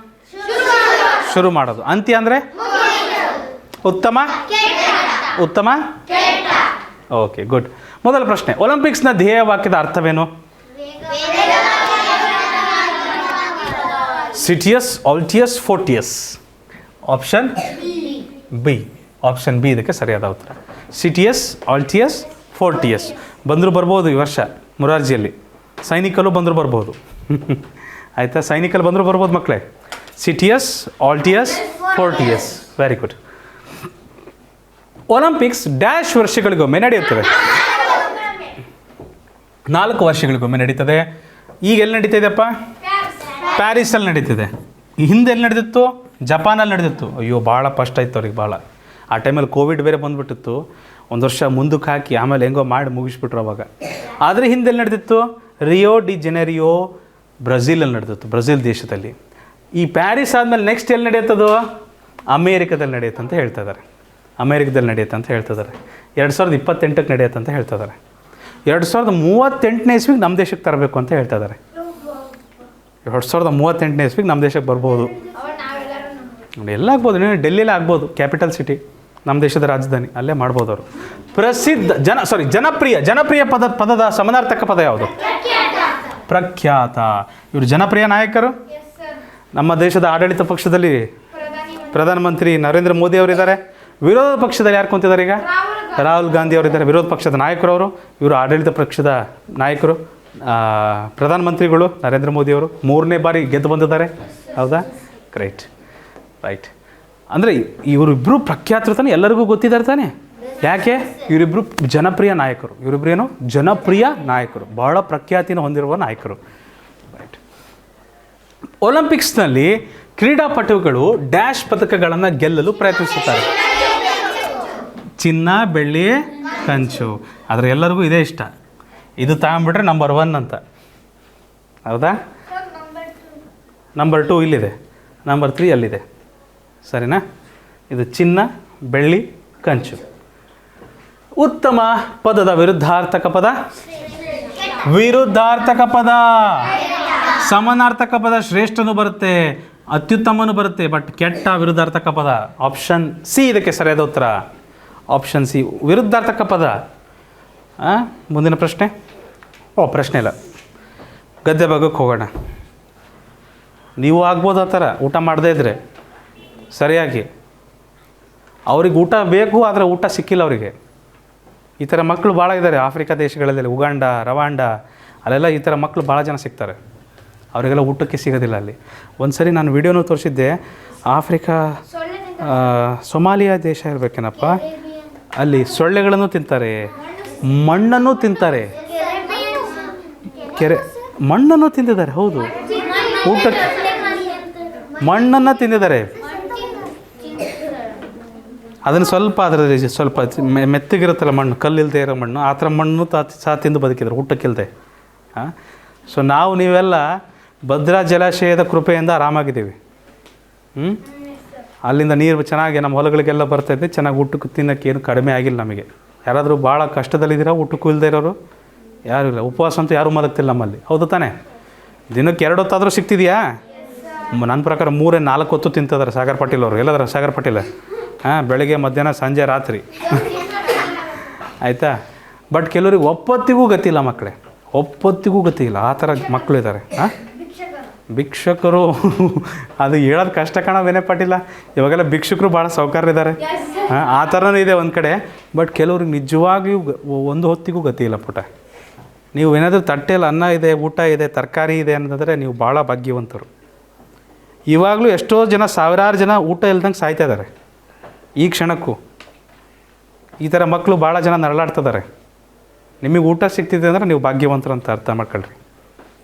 [SPEAKER 1] ಶುರು ಮಾಡೋದು. ಅಂತ್ಯ ಅಂದರೆ ಉತ್ತಮ. Okay, good. ಮೊದಲ ಪ್ರಶ್ನೆ, ಒಲಿಂಪಿಕ್ಸ್ನ ಧ್ಯೇಯವಾಕ್ಯದ ಅರ್ಥವೇನು? ಸಿಟಿಯಸ್, ಆಲ್ಟಿಯಸ್, ಫೋರ್ಟಿಯಸ್. ಆಪ್ಷನ್ ಬಿ ಇದಕ್ಕೆ ಸರಿಯಾದ ಉತ್ತರ. ಸಿಟಿಯಸ್, ಆಲ್ಟಿಯಸ್, ಫೋರ್ಟಿಯಸ್. ಬಂದರೂ ಬರ್ಬೋದು ಈ ವರ್ಷ ಮುರಾರ್ಜಿಯಲ್ಲಿ. ಸೈನಿಕಲ್ಲೂ ಬಂದರೂ ಬರ್ಬೋದು. ಆಯಿತಾ? ಸೈನಿಕಲ್ಲಿ ಬಂದರೂ ಬರ್ಬೋದು ಮಕ್ಕಳೇ. Citius, altius, fortius. Very good. Olympics dash ವರ್ಷಗಳಿಗೊಮ್ಮೆ ನಡೆಯುತ್ತದೆ. 4 ವರ್ಷಗಳಿಗೊಮ್ಮೆ ನಡೀತದೆ. ಈಗ ಎಲ್ಲಿ ನಡೀತಿದೆಯಪ್ಪ? ಪ್ಯಾರಿಸಲ್ಲಿ ನಡೀತಿದೆ. ಹಿಂದೆ ಎಲ್ಲಿ ನಡೆದಿತ್ತು? ಜಪಾನಲ್ಲಿ ನಡೆದಿತ್ತು. ಅಯ್ಯೋ, ಭಾಳ ಫಸ್ಟ್ ಆಯ್ತು ಅವ್ರಿಗೆ ಭಾಳ. ಆ ಟೈಮಲ್ಲಿ ಕೋವಿಡ್ ಬೇರೆ ಬಂದುಬಿಟ್ಟಿತ್ತು. ಒಂದು ವರ್ಷ ಮುಂದಕ್ಕೆ ಹಾಕಿ ಆಮೇಲೆ ಹೆಂಗೋ ಮಾಡಿ ಮುಗಿಸ್ಬಿಟ್ರು ಅವಾಗ. ಆದರೆ ಹಿಂದೆ ಎಲ್ಲಿ ನಡೆದಿತ್ತು? ರಿಯೋ ಡಿ ಜೆನೆರಿಯೋ, ಬ್ರೆಜಿಲಲ್ಲಿ ನಡೆದಿತ್ತು, ಬ್ರೆಜಿಲ್ ದೇಶದಲ್ಲಿ. ಈ ಪ್ಯಾರಿಸ್ ಆದಮೇಲೆ ನೆಕ್ಸ್ಟ್ ಎಲ್ಲಿ ನಡೆಯುತ್ತದೋ? ಅಮೇರಿಕಾದಲ್ಲಿ ನಡೆಯುತ್ತೆ ಅಂತ ಹೇಳ್ತಾ ಇದ್ದಾರೆ. 2028ಕ್ಕೆ ನಡೆಯುತ್ತೆ ಅಂತ ಹೇಳ್ತಾ ಇದ್ದಾರೆ. 2038ನೇ ಇಸ್ವಿಗೆ ನಮ್ಮ ದೇಶಕ್ಕೆ ತರಬೇಕು ಅಂತ ಹೇಳ್ತಾ ಇದ್ದಾರೆ. 2038ನೇ ಇಸ್ವಿಗೆ ನಮ್ಮ ದೇಶಕ್ಕೆ ಬರ್ಬೋದು. ಎಲ್ಲ ಆಗ್ಬೋದು. ನೀವು ಡೆಲ್ಲಿಲೇ ಆಗ್ಬೋದು, ಕ್ಯಾಪಿಟಲ್ ಸಿಟಿ, ನಮ್ಮ ದೇಶದ ರಾಜಧಾನಿ, ಅಲ್ಲೇ ಮಾಡ್ಬೋದು ಅವರು. ಜನಪ್ರಿಯ ಪದದ ಸಮಾನಾರ್ಥಕ ಪದ ಯಾವುದು? ಪ್ರಖ್ಯಾತ. ಇವರು ಜನಪ್ರಿಯ ನಾಯಕರು. ನಮ್ಮ ದೇಶದ ಆಡಳಿತ ಪಕ್ಷದಲ್ಲಿ ಪ್ರಧಾನಮಂತ್ರಿ ನರೇಂದ್ರ ಮೋದಿ ಅವರಿದ್ದಾರೆ. ವಿರೋಧ ಪಕ್ಷದಲ್ಲಿ ಯಾರು ಕುಂತಿದ್ದಾರೆ ಈಗ? ರಾಹುಲ್ ಗಾಂಧಿ ಅವರಿದ್ದಾರೆ, ವಿರೋಧ ಪಕ್ಷದ ನಾಯಕರು ಅವರು. ಇವರು ಆಡಳಿತ ಪಕ್ಷದ ನಾಯಕರು. ಪ್ರಧಾನಮಂತ್ರಿಗಳು ನರೇಂದ್ರ ಮೋದಿ ಅವರು 3ನೇ ಬಾರಿ ಗೆದ್ದು ಬಂದಿದ್ದಾರೆ. ಹೌದಾ? Great, right. ಅಂದರೆ ಇವರಿಬ್ಬರು ಪ್ರಖ್ಯಾತರು ತಾನೆ, ಎಲ್ಲರಿಗೂ ಗೊತ್ತಿದ್ದಾರೆ ತಾನೆ. ಯಾಕೆ? ಇವರಿಬ್ಬರು ಜನಪ್ರಿಯ ನಾಯಕರು. ಇವರಿಬ್ಬರೇನು? ಜನಪ್ರಿಯ ನಾಯಕರು, ಬಹಳ ಪ್ರಖ್ಯಾತಿನ ಹೊಂದಿರುವ ನಾಯಕರು. ರೈಟ್. ಒಲಿಂಪಿಕ್ಸ್ನಲ್ಲಿ ಕ್ರೀಡಾಪಟುಗಳು ಡ್ಯಾಶ್ ಪದಕಗಳನ್ನು ಗೆಲ್ಲಲು ಪ್ರಯತ್ನಿಸುತ್ತಾರೆ. ಚಿನ್ನ, ಬೆಳ್ಳಿ, ಕಂಚು. ಆದರೆ ಎಲ್ಲರಿಗೂ ಇದೇ ಇಷ್ಟ. ಇದು ತಗೊಂಬಿಟ್ರೆ ನಂಬರ್ 1 ಅಂತ. ಹೌದಾ? ನಂಬರ್ 2 ಇಲ್ಲಿದೆ, ನಂಬರ್ 3 ಅಲ್ಲಿದೆ. ಸರಿನಾ? ಇದು ಚಿನ್ನ, ಬೆಳ್ಳಿ, ಕಂಚು. ಉತ್ತಮ ಪದದ ವಿರುದ್ಧಾರ್ಥಕ ಪದ. ಸಮಾನಾರ್ಥಕ ಪದ ಶ್ರೇಷ್ಠನೂ ಬರುತ್ತೆ, ಅತ್ಯುತ್ತಮನೂ ಬರುತ್ತೆ. ಬಟ್ ಕೆಟ್ಟ ವಿರುದ್ಧಾರ್ಥಕ ಪದ. ಆಪ್ಷನ್ ಸಿ ಇದಕ್ಕೆ ಸರಿಯಾದ ಉತ್ತರ. ಆಪ್ಷನ್ ಸಿ ವಿರುದ್ಧಾರ್ಥಕ ಪದ. ಮುಂದಿನ ಪ್ರಶ್ನೆ. ಪ್ರಶ್ನೆ ಇಲ್ಲ, ಗದ್ದೆ ಭಾಗಕ್ಕೆ ಹೋಗೋಣ. ನೀವು ಆಗ್ಬೋದು ಆ ಥರ, ಊಟ ಮಾಡದೇ ಇದ್ದರೆ ಸರಿಯಾಗಿ. ಅವ್ರಿಗೆ ಊಟ ಬೇಕು, ಆದರೆ ಊಟ ಸಿಕ್ಕಿಲ್ಲ ಅವರಿಗೆ. ಈ ಥರ ಮಕ್ಕಳು ಭಾಳ ಇದ್ದಾರೆ ಆಫ್ರಿಕಾ ದೇಶಗಳಲ್ಲಿ. ಉಗಾಂಡ, ರವಾಂಡ, ಅಲ್ಲೆಲ್ಲ ಈ ಥರ ಮಕ್ಕಳು ಭಾಳ ಜನ ಸಿಗ್ತಾರೆ. ಅವರಿಗೆಲ್ಲ ಊಟಕ್ಕೆ ಸಿಗೋದಿಲ್ಲ ಅಲ್ಲಿ. ಒಂದು ಸರಿ ನಾನು ವಿಡಿಯೋನೂ ತೋರಿಸಿದ್ದೆ, ಆಫ್ರಿಕಾ ಸೊಮಾಲಿಯಾ ದೇಶ ಇರಬೇಕೇನಪ್ಪ, ಅಲ್ಲಿ ಸೊಳ್ಳೆಗಳನ್ನು ತಿಂತಾರೆ, ಮಣ್ಣನ್ನು ತಿಂತಾರೆ, ಕೆರೆ ಮಣ್ಣನ್ನು ತಿಂದಿದ್ದಾರೆ. ಹೌದು, ಊಟಕ್ಕೆ ಮಣ್ಣನ್ನು ತಿಂದಿದ್ದಾರೆ. ಅದನ್ನು ಸ್ವಲ್ಪ ಅದರಲ್ಲಿ ಸ್ವಲ್ಪ ಮೆತ್ತಗಿರುತ್ತಲ್ಲ ಮಣ್ಣು, ಕಲ್ಲಿಲ್ಲದೆ ಇರೋ ಮಣ್ಣು, ಆ ಥರ ಮಣ್ಣು ಸಹ ತಿಂದು ಬದುಕಿದ್ರು ಊಟಕ್ಕಿಲ್ಲದೆ. ಹಾಂ, ಸೊ ನಾವು ನೀವೆಲ್ಲ ಭದ್ರಾ ಜಲಾಶಯದ ಕೃಪೆಯಿಂದ ಆರಾಮಾಗಿದ್ದೀವಿ. ಅಲ್ಲಿಂದ ನೀರು ಚೆನ್ನಾಗಿ ನಮ್ಮ ಹೊಲಗಳಿಗೆಲ್ಲ ಬರ್ತಾಯಿದ್ದೆ, ಚೆನ್ನಾಗಿ ಊಟಕ್ಕೆ ತಿನ್ನೋಕ್ಕೆ ಏನು ಕಡಿಮೆ ಆಗಿಲ್ಲ ನಮಗೆ. ಯಾರಾದರೂ ಭಾಳ ಕಷ್ಟದಲ್ಲಿದ್ದೀರಾ ಊಟಕ್ಕೂ ಇಲ್ಲದೆ ಇರೋರು? ಯಾರೂ ಇಲ್ಲ. ಉಪವಾಸ ಅಂತೂ ಯಾರೂ ಮಲಗ್ತಿಲ್ಲ ನಮ್ಮಲ್ಲಿ, ಹೌದು ತಾನೇ? ದಿನಕ್ಕೆ 2 ಹೊತ್ತಾದರೂ ಸಿಗ್ತಿದೆಯಾ? ನನ್ನ ಪ್ರಕಾರ 3-4 ಹೊತ್ತು ತಿಂತಿದ್ದಾರೆ ಸಾಗರ್ ಪಾಟೀಲ್ ಅವರು. ಎಲ್ಲದರ ಸಾಗರ್ ಪಾಟೀಲ್? ಹಾಂ, ಬೆಳಗ್ಗೆ ಮಧ್ಯಾಹ್ನ ಸಂಜೆ ರಾತ್ರಿ. ಆಯಿತಾ? ಬಟ್ ಕೆಲವ್ರಿಗೆ ಒಪ್ಪತ್ತಿಗೂ ಗತಿಲ್ಲ ಮಕ್ಕಳೇ, ಒಪ್ಪತ್ತಿಗೂ ಗತಿಯಿಲ್ಲ, ಆ ಥರ ಮಕ್ಕಳು ಇದ್ದಾರೆ. ಹಾಂ, ಭಿಕ್ಷಕರು ಅದು ಹೇಳೋದು ಕಷ್ಟ ಕಾಣೋದೇನೇ ಪಾಟಿಲ್ಲ. ಇವಾಗೆಲ್ಲ ಭಿಕ್ಷುಕರು ಭಾಳ ಸೌಕರ್ಯರಿದ್ದಾರೆ. ಹಾಂ, ಆ ಥರನೂ ಇದೆ ಒಂದು ಕಡೆ. ಬಟ್ ಕೆಲವ್ರಿಗೆ ನಿಜವಾಗಿಯೂ ಒಂದು ಹೊತ್ತಿಗೂ ಗತಿ ಇಲ್ಲ ಪುಟ. ನೀವು ಏನಾದರೂ ತಟ್ಟೆಯಲ್ಲಿ ಅನ್ನ ಇದೆ, ಊಟ ಇದೆ, ತರಕಾರಿ ಇದೆ ಅನ್ನೋದಾದರೆ ನೀವು ಭಾಳ ಭಾಗ್ಯವಂತರು. ಇವಾಗಲೂ ಎಷ್ಟೋ ಜನ, ಸಾವಿರಾರು ಜನ ಊಟ ಇಲ್ದಂಗೆ ಸಾಯ್ತಾ ಇದ್ದಾರೆ ಈ ಕ್ಷಣಕ್ಕೂ. ಈ ಥರ ಮಕ್ಕಳು ಭಾಳ ಜನ ನರಳಾಡ್ತಿದ್ದಾರೆ. ನಿಮಗೆ ಊಟ ಸಿಗ್ತಿದೆ ಅಂದರೆ ನೀವು ಭಾಗ್ಯವಂತರು ಅಂತ ಅರ್ಥ ಮಾಡ್ಕೊಳ್ರಿ.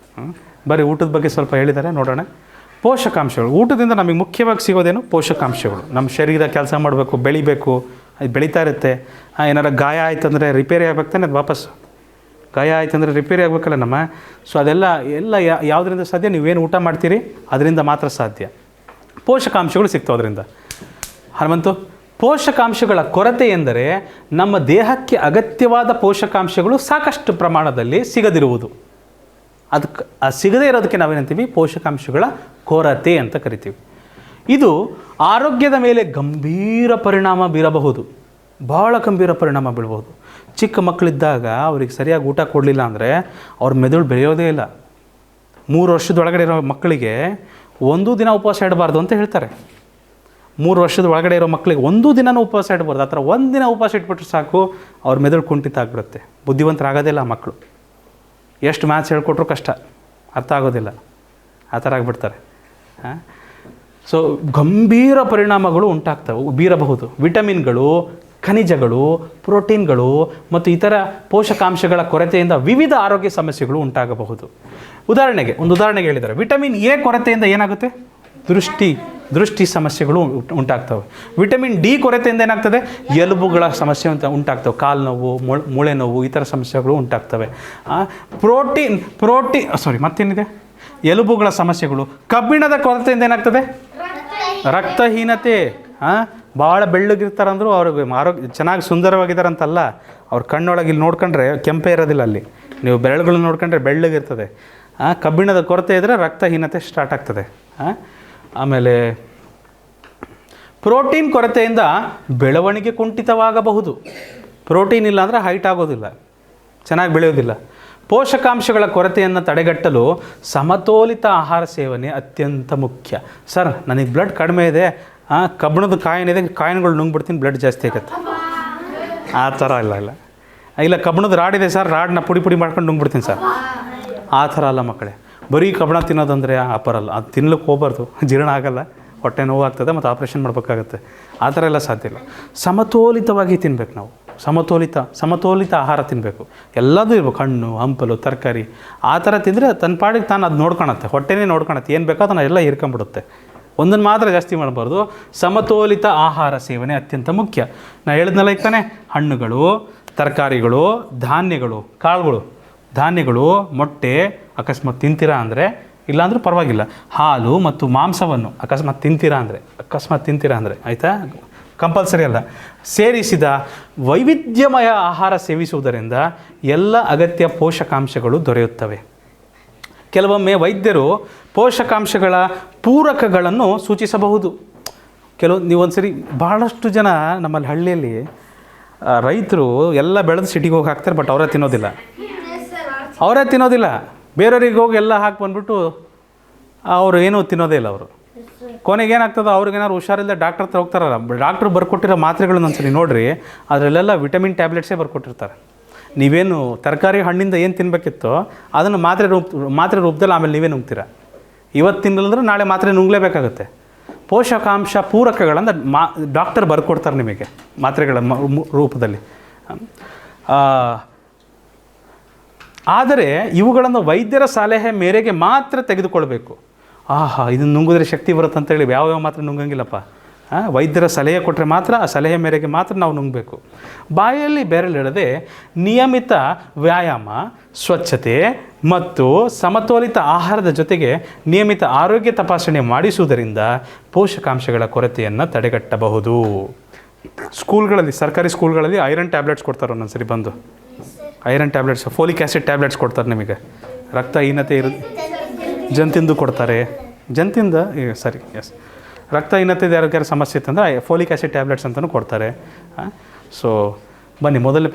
[SPEAKER 1] ಬರೀ ಊಟದ ಬಗ್ಗೆ ಸ್ವಲ್ಪ ಹೇಳಿದ್ದಾರೆ, ನೋಡೋಣ. ಪೋಷಕಾಂಶಗಳು, ಊಟದಿಂದ ನಮಗೆ ಮುಖ್ಯವಾಗಿ ಸಿಗೋದೇನು? ಪೋಷಕಾಂಶಗಳು. ನಮ್ಮ ಶರೀರ ಕೆಲಸ ಮಾಡಬೇಕು, ಬೆಳಿಬೇಕು, ಅದು ಬೆಳೀತಾ ಇರುತ್ತೆ. ಏನಾರು ಗಾಯ ಆಯ್ತಂದರೆ ರಿಪೇರಿ ಆಗ್ಬೇಕು ತಾನೆ, ಅದು ವಾಪಸ್ ಗಾಯ ಆಯ್ತಂದರೆ ರಿಪೇರಿ ಆಗಬೇಕಲ್ಲ ನಮ್ಮ. ಸೊ ಅದೆಲ್ಲ ಯಾವುದರಿಂದ ಸಾಧ್ಯ? ನೀವೇನು ಊಟ ಮಾಡ್ತೀರಿ ಅದರಿಂದ ಮಾತ್ರ ಸಾಧ್ಯ. ಪೋಷಕಾಂಶಗಳು ಸಿಗ್ತಾವೆ ಅದರಿಂದ. ಹನುಮಂತು, ಪೋಷಕಾಂಶಗಳ ಕೊರತೆ ಎಂದರೆ ನಮ್ಮ ದೇಹಕ್ಕೆ ಅಗತ್ಯವಾದ ಪೋಷಕಾಂಶಗಳು ಸಾಕಷ್ಟು ಪ್ರಮಾಣದಲ್ಲಿ ಸಿಗದಿರುವುದು. ಅದಕ್ಕೆ ಸಿಗದೇ ಇರೋದಕ್ಕೆ ನಾವೇನಂತೀವಿ? ಪೋಷಕಾಂಶಗಳ ಕೊರತೆ ಅಂತ ಕರಿತೀವಿ. ಇದು ಆರೋಗ್ಯದ ಮೇಲೆ ಗಂಭೀರ ಪರಿಣಾಮ ಬೀರಬಹುದು, ಭಾಳ ಗಂಭೀರ ಪರಿಣಾಮ ಬೀಳ್ಬೋದು. ಚಿಕ್ಕ ಮಕ್ಕಳಿದ್ದಾಗ ಅವ್ರಿಗೆ ಸರಿಯಾಗಿ ಊಟ ಕೊಡಲಿಲ್ಲ ಅಂದರೆ ಅವ್ರ ಮೆದುಳು ಬೆಳೆಯೋದೇ ಇಲ್ಲ. 3 ವರ್ಷದೊಳಗಡೆ ಇರೋ ಮಕ್ಕಳಿಗೆ 1 ದಿನ ಉಪವಾಸ ಇಡಬಾರ್ದು ಅಂತ ಹೇಳ್ತಾರೆ. 3 ವರ್ಷದ ಒಳಗಡೆ ಇರೋ ಮಕ್ಕಳಿಗೆ 1 ದಿನನೂ ಉಪವಾಸ ಇಡಬಾರ್ದು. ಆ ಥರ 1 ದಿನ ಉಪವಾಸ ಇಟ್ಬಿಟ್ರೆ ಸಾಕು, ಅವ್ರ ಮೆದುಳು ಕುಂಠಿತ ಆಗಿಬಿಡುತ್ತೆ, ಬುದ್ಧಿವಂತರಾಗೋದಿಲ್ಲ ಆ ಮಕ್ಕಳು. ಎಷ್ಟು ಮ್ಯಾಥ್ಸ್ ಹೇಳ್ಕೊಟ್ರೂ ಕಷ್ಟ, ಅರ್ಥ ಆಗೋದಿಲ್ಲ, ಆ ಥರ ಆಗಿಬಿಡ್ತಾರೆ. ಹಾಂ, ಸೊ ಗಂಭೀರ ಪರಿಣಾಮಗಳು ಬೀರಬಹುದು. ವಿಟಮಿನ್ಗಳು, ಖನಿಜಗಳು, ಪ್ರೋಟೀನ್ಗಳು ಮತ್ತು ಇತರ ಪೋಷಕಾಂಶಗಳ ಕೊರತೆಯಿಂದ ವಿವಿಧ ಆರೋಗ್ಯ ಸಮಸ್ಯೆಗಳು ಉಂಟಾಗಬಹುದು. ಒಂದು ಉದಾಹರಣೆಗೆ ಹೇಳಿದ್ದಾರೆ, ವಿಟಮಿನ್ ಎ ಕೊರತೆಯಿಂದ ಏನಾಗುತ್ತೆ? ದೃಷ್ಟಿ ಸಮಸ್ಯೆಗಳು ಉಂಟಾಗ್ತವೆ. ವಿಟಮಿನ್ ಡಿ ಕೊರತೆಯಿಂದ ಏನಾಗ್ತದೆ? ಎಲುಬುಗಳ ಸಮಸ್ಯೆ ಉಂಟಾಗ್ತವೆ, ಕಾಲು ನೋವು, ಮೂಳೆ ನೋವು, ಈ ಥರ ಸಮಸ್ಯೆಗಳು ಉಂಟಾಗ್ತವೆ. ಮತ್ತೇನಿದೆ? ಎಲುಬುಗಳ ಸಮಸ್ಯೆಗಳು. ಕಬ್ಬಿಣದ ಕೊರತೆಯಿಂದ ಏನಾಗ್ತದೆ? ರಕ್ತಹೀನತೆ. ಭಾಳ ಬೆಳ್ಳಗಿರ್ತಾರಂದ್ರೂ ಅವ್ರಿಗೆ ಆರೋಗ್ಯ ಚೆನ್ನಾಗಿ ಸುಂದರವಾಗಿದ್ದಾರಂತಲ್ಲ, ಅವ್ರ ಕಣ್ಣೊಳಗೆ ಇಲ್ಲಿ ನೋಡ್ಕೊಂಡ್ರೆ ಕೆಂಪೇ ಇರೋದಿಲ್ಲ, ಅಲ್ಲಿ ನೀವು ಬೆರಳುಗಳನ್ನ ನೋಡ್ಕೊಂಡ್ರೆ ಬೆಳ್ಳಗಿರ್ತದೆ. ಕಬ್ಬಿಣದ ಕೊರತೆ ಇದ್ದರೆ ರಕ್ತಹೀನತೆ ಸ್ಟಾರ್ಟ್ ಆಗ್ತದೆ. ಆಮೇಲೆ ಪ್ರೋಟೀನ್ ಕೊರತೆಯಿಂದ ಬೆಳವಣಿಗೆ ಕುಂಠಿತವಾಗಬಹುದು. ಪ್ರೋಟೀನ್ ಇಲ್ಲ ಅಂದರೆ ಹೈಟ್ ಆಗೋದಿಲ್ಲ, ಚೆನ್ನಾಗಿ ಬೆಳೆಯೋದಿಲ್ಲ. ಪೋಷಕಾಂಶಗಳ ಕೊರತೆಯನ್ನು ತಡೆಗಟ್ಟಲು ಸಮತೋಲಿತ ಆಹಾರ ಸೇವನೆ ಅತ್ಯಂತ ಮುಖ್ಯ. ಸರ್, ನನಗೆ ಬ್ಲಡ್ ಕಡಿಮೆ ಇದೆ, ಕಬ್ಬಿಣದ ಕಾಯಿನಿದೆ, ಕಾಯಿನ್ಗಳು ನುಂಗ್ಬಿಡ್ತೀನಿ, ಬ್ಲಡ್ ಜಾಸ್ತಿ ಆಗುತ್ತೆ. ಆ ಥರ ಇಲ್ಲ ಕಬ್ಬಿಣದ ರಾಡಿದೆ ಸರ್, ರಾಡನ್ನ ಪುಡಿ ಮಾಡ್ಕೊಂಡು ನುಂಗ್ಬಿಡ್ತೀನಿ ಸರ್. ಆ ಥರ ಅಲ್ಲ ಮಕ್ಕಳೇ. ಬರೀ ಕಬ್ಬಿಣ ತಿನ್ನೋದಂದರೆ ಬರಲ್ಲ, ಅದು ತಿನ್ಲಿಕ್ಕೆ ಹೋಗ್ಬಾರ್ದು, ಜೀರ್ಣ ಆಗಲ್ಲ, ಹೊಟ್ಟೆ ನೋವು ಆಗ್ತದೆ, ಮತ್ತು ಆಪ್ರೇಷನ್ ಮಾಡಬೇಕಾಗತ್ತೆ. ಆ ಥರ ಎಲ್ಲ ಸಾಧ್ಯ ಇಲ್ಲ. ಸಮತೋಲಿತವಾಗಿ ತಿನ್ಬೇಕು ನಾವು. ಸಮತೋಲಿತ ಆಹಾರ ತಿನ್ನಬೇಕು. ಎಲ್ಲದೂ ಇರ್ಬೇಕು, ಹಣ್ಣು ಹಂಪಲು ತರಕಾರಿ. ಆ ಥರ ತಿಂದರೆ ತನ್ನ ಪಾಡಿಗೆ ತಾನು ಅದು ನೋಡ್ಕೊಳತ್ತೆ, ಹೊಟ್ಟೆನೇ ನೋಡ್ಕೊಳತ್ತೆ, ಏನು ಬೇಕೋ ಅದನ್ನು ಎಲ್ಲ ಹಿರ್ಕೊಂಬಿಡುತ್ತೆ. ಒಂದನ್ನು ಮಾತ್ರ ಜಾಸ್ತಿ ಮಾಡಬಾರ್ದು. ಸಮತೋಲಿತ ಆಹಾರ ಸೇವನೆ ಅತ್ಯಂತ ಮುಖ್ಯ. ನಾನು ಹೇಳಿದ್ನಲ್ಲ ಈಗ ತಾನೆ, ಹಣ್ಣುಗಳು, ತರಕಾರಿಗಳು, ಧಾನ್ಯಗಳು, ಕಾಳುಗಳು, ಧಾನ್ಯಗಳು, ಮೊಟ್ಟೆ ಅಕಸ್ಮಾತ್ ತಿಂತೀರಾ ಅಂದರೆ, ಇಲ್ಲಾಂದ್ರೂ ಪರವಾಗಿಲ್ಲ. ಹಾಲು ಮತ್ತು ಮಾಂಸವನ್ನು ಅಕಸ್ಮಾತ್ ತಿಂತೀರಾ ಅಂದರೆ ಆಯಿತಾ, ಕಂಪಲ್ಸರಿ ಅಲ್ಲ, ಸೇರಿಸಿದ ವೈವಿಧ್ಯಮಯ ಆಹಾರ ಸೇವಿಸುವುದರಿಂದ ಎಲ್ಲ ಅಗತ್ಯ ಪೋಷಕಾಂಶಗಳು ದೊರೆಯುತ್ತವೆ. ಕೆಲವೊಮ್ಮೆ ವೈದ್ಯರು ಪೋಷಕಾಂಶಗಳ ಪೂರಕಗಳನ್ನು ಸೂಚಿಸಬಹುದು. ನೀವೊಂದು ಸರಿ, ಭಾಳಷ್ಟು ಜನ ನಮ್ಮಲ್ಲಿ ಹಳ್ಳಿಯಲ್ಲಿ ರೈತರು ಎಲ್ಲ ಬೆಳೆದು ಸಿಟಿಗೆ ಹೋಗಿ ಹಾಕ್ತಾರೆ, ಬಟ್ ಅವರೇ ತಿನ್ನೋದಿಲ್ಲ. ಬೇರೆಯವ್ರಿಗೆ ಹೋಗಿ ಎಲ್ಲ ಹಾಕಿ ಬಂದ್ಬಿಟ್ಟು ಅವರು ಏನೂ ತಿನ್ನೋದೇ ಇಲ್ಲ. ಅವರು ಕೊನೆಗೆ ಏನಾಗ್ತದೆ, ಅವ್ರಿಗೇನಾದ್ರು ಹುಷಾರಿಲ್ಲದೆ ಡಾಕ್ಟರ್ ಹತ್ರ ಹೋಗ್ತಾರಲ್ಲ, ಡಾಕ್ಟ್ರು ಬರ್ಕೊಟ್ಟಿರೋ ಮಾತ್ರೆಗಳನ್ನ ಒಂದ್ಸರಿ ನೋಡಿರಿ, ಅದರಲ್ಲೆಲ್ಲ ವಿಟಮಿನ್ ಟ್ಯಾಬ್ಲೆಟ್ಸೇ ಬರ್ಕೊಟ್ಟಿರ್ತಾರೆ. ನೀವೇನು ತರಕಾರಿ ಹಣ್ಣಿಂದ ಏನು ತಿನ್ನಬೇಕಿತ್ತೋ ಅದನ್ನು ಮಾತ್ರೆ ರೂಪದಲ್ಲಿ ಆಮೇಲೆ ನೀವೇ ನುಂಗ್ತೀರ. ಇವತ್ತಿನಲ್ಲಂದ್ರೆ ನಾಳೆ ಮಾತ್ರೆ ನುಂಗಲೇಬೇಕಾಗುತ್ತೆ. ಪೋಷಕಾಂಶ ಪೂರಕಗಳನ್ನು ಡಾಕ್ಟರ್ ಬರ್ಕೊಡ್ತಾರೆ ನಿಮಗೆ ಮಾತ್ರೆಗಳ ರೂಪದಲ್ಲಿ. ಆದರೆ ಇವುಗಳನ್ನು ವೈದ್ಯರ ಸಲಹೆ ಮೇರೆಗೆ ಮಾತ್ರ ತೆಗೆದುಕೊಳ್ಬೇಕು. ಇದನ್ನು ನುಂಗಿದ್ರೆ ಶಕ್ತಿ ಬರುತ್ತೆ ಅಂತೇಳಿ ಯಾವ್ಯಾವ ಮಾತ್ರ ನುಂಗಂಗಿಲ್ಲಪ್ಪ. ವೈದ್ಯರ ಸಲಹೆ ಕೊಟ್ಟರೆ ಮಾತ್ರ, ಆ ಸಲಹೆ ಮೇರೆಗೆ ಮಾತ್ರ ನಾವು ನುಂಗಬೇಕು. ಬಾಯಲ್ಲಿ ಬೆರಳಿಡದೆ ನಿಯಮಿತ ವ್ಯಾಯಾಮ, ಸ್ವಚ್ಛತೆ ಮತ್ತು ಸಮತೋಲಿತ ಆಹಾರದ ಜೊತೆಗೆ ನಿಯಮಿತ ಆರೋಗ್ಯ ತಪಾಸಣೆ ಮಾಡಿಸುವುದರಿಂದ ಪೋಷಕಾಂಶಗಳ ಕೊರತೆಯನ್ನು ತಡೆಗಟ್ಟಬಹುದು. ಸ್ಕೂಲ್ಗಳಲ್ಲಿ, ಸರ್ಕಾರಿ ಸ್ಕೂಲ್ಗಳಲ್ಲಿ ಐರನ್ ಟ್ಯಾಬ್ಲೆಟ್ಸ್ ಕೊಡ್ತಾರೆ ಒಂದೊಂದ್ಸರಿ ಬಂದು. Iron tablets, folic acid tablets ಕೊಡ್ತಾರೆ ನಿಮಗೆ. ರಕ್ತಹೀನತೆ ಜಂತಿಂದು ಕೊಡ್ತಾರೆ. ಜಂತಿಂದ ಸರಿ ಎಸ್ ರಕ್ತಹೀನತೆ ಯಾರಿಗಾರು ಸಮಸ್ಯೆ ಇತ್ತಂದರೆ ಫೋಲಿಕ್ ಆ್ಯಸಿಡ್ ಟ್ಯಾಬ್ಲೆಟ್ಸ್ ಅಂತಲೂ ಕೊಡ್ತಾರೆ. ಸೊ ಬನ್ನಿ ಮೊದಲನೇ